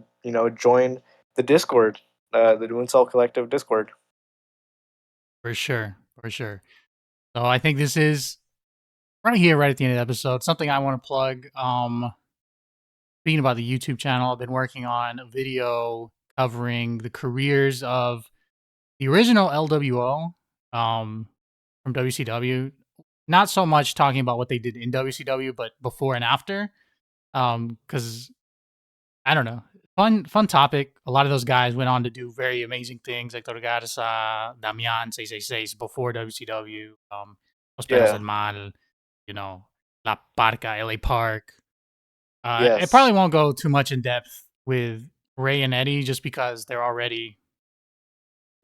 join the Discord, the Doonsell Collective Discord. For sure. So I think this is right here, right at the end of the episode, something I want to plug. Speaking about the YouTube channel, I've been working on a video covering the careers of the original LWO from WCW. Not so much talking about what they did in WCW, but before and after. Because I don't know, fun topic. A lot of those guys went on to do very amazing things, like Torgarza, Damian, 666 before WCW. Los Perros Yeah. del Mal, La Parca, LA Park. It Yes. probably won't go too much in depth with Ray and Eddie just because they're already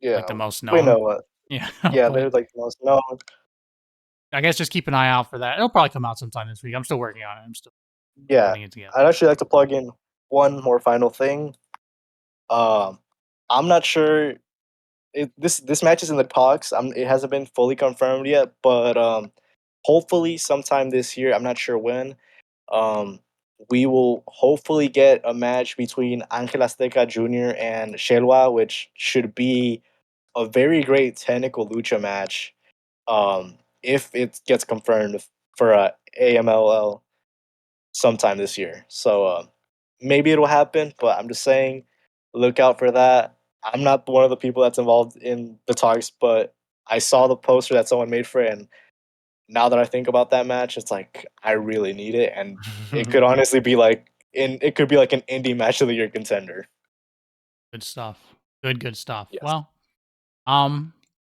like the Yeah. most We know known. what. Yeah, Yeah, but they're like the most known. I guess just keep an eye out for that. It'll probably come out sometime this week. I'm still working on it. I'm still Yeah. putting it together. I'd actually like to plug in one more final thing. I'm not sure. This match is in the talks. It hasn't been fully confirmed yet, but hopefully sometime this year. I'm not sure when. Um, we will hopefully get a match between Angel Azteca Jr. and Shelwa, which should be a very great technical lucha match. If it gets confirmed for AMLL sometime this year. So maybe it'll happen, but I'm just saying, look out for that. I'm not one of the people that's involved in the talks, but I saw the poster that someone made for it, and now that I think about that match, it's like I really need it, and it could honestly be like it could be like an indie match of the year contender. Good stuff. Good stuff. Yes. Well,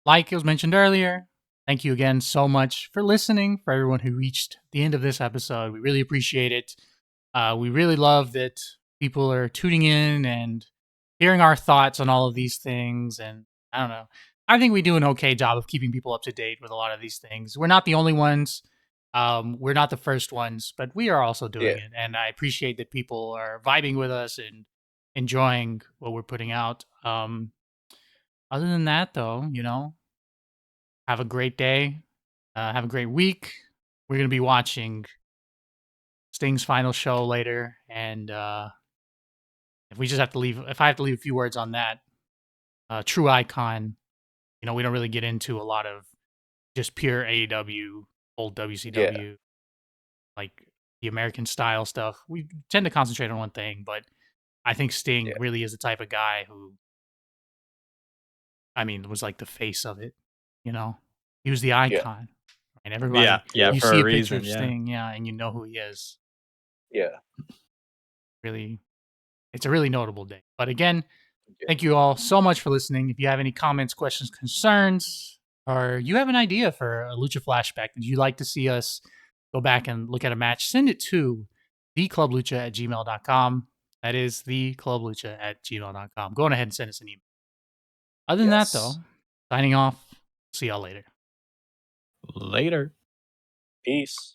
like it was mentioned earlier, thank you again so much for listening. For everyone who reached the end of this episode, we really appreciate it. We really love that people are tuning in and hearing our thoughts on all of these things. And I don't know, I think we do an okay job of keeping people up to date with a lot of these things. We're not the only ones. We're not the first ones, but we are also doing Yeah. it. And I appreciate that people are vibing with us and enjoying what we're putting out. Other than that, though, have a great day. Have a great week. We're going to be watching Sting's final show later. And if I have to leave a few words on that, True Icon, we don't really get into a lot of just pure AEW, old Yeah. WCW, like the American style stuff. We tend to concentrate on one thing, but I think Sting Yeah. really is the type of guy who, was like the face of it. He was the Yeah. icon, and everybody, Yeah, you for see a a picture reason. of Yeah. Sting, yeah, and you know who he is. Yeah. Really, it's a really notable day. But again, Yeah. thank you all so much for listening. If you have any comments, questions, concerns, or you have an idea for a Lucha flashback that you'd like to see us go back and look at a match, send it to theclublucha@gmail.com. That is theclublucha@gmail.com. Go on ahead and send us an email. Other than that, though, Yes. signing off. See y'all later. Later. Peace.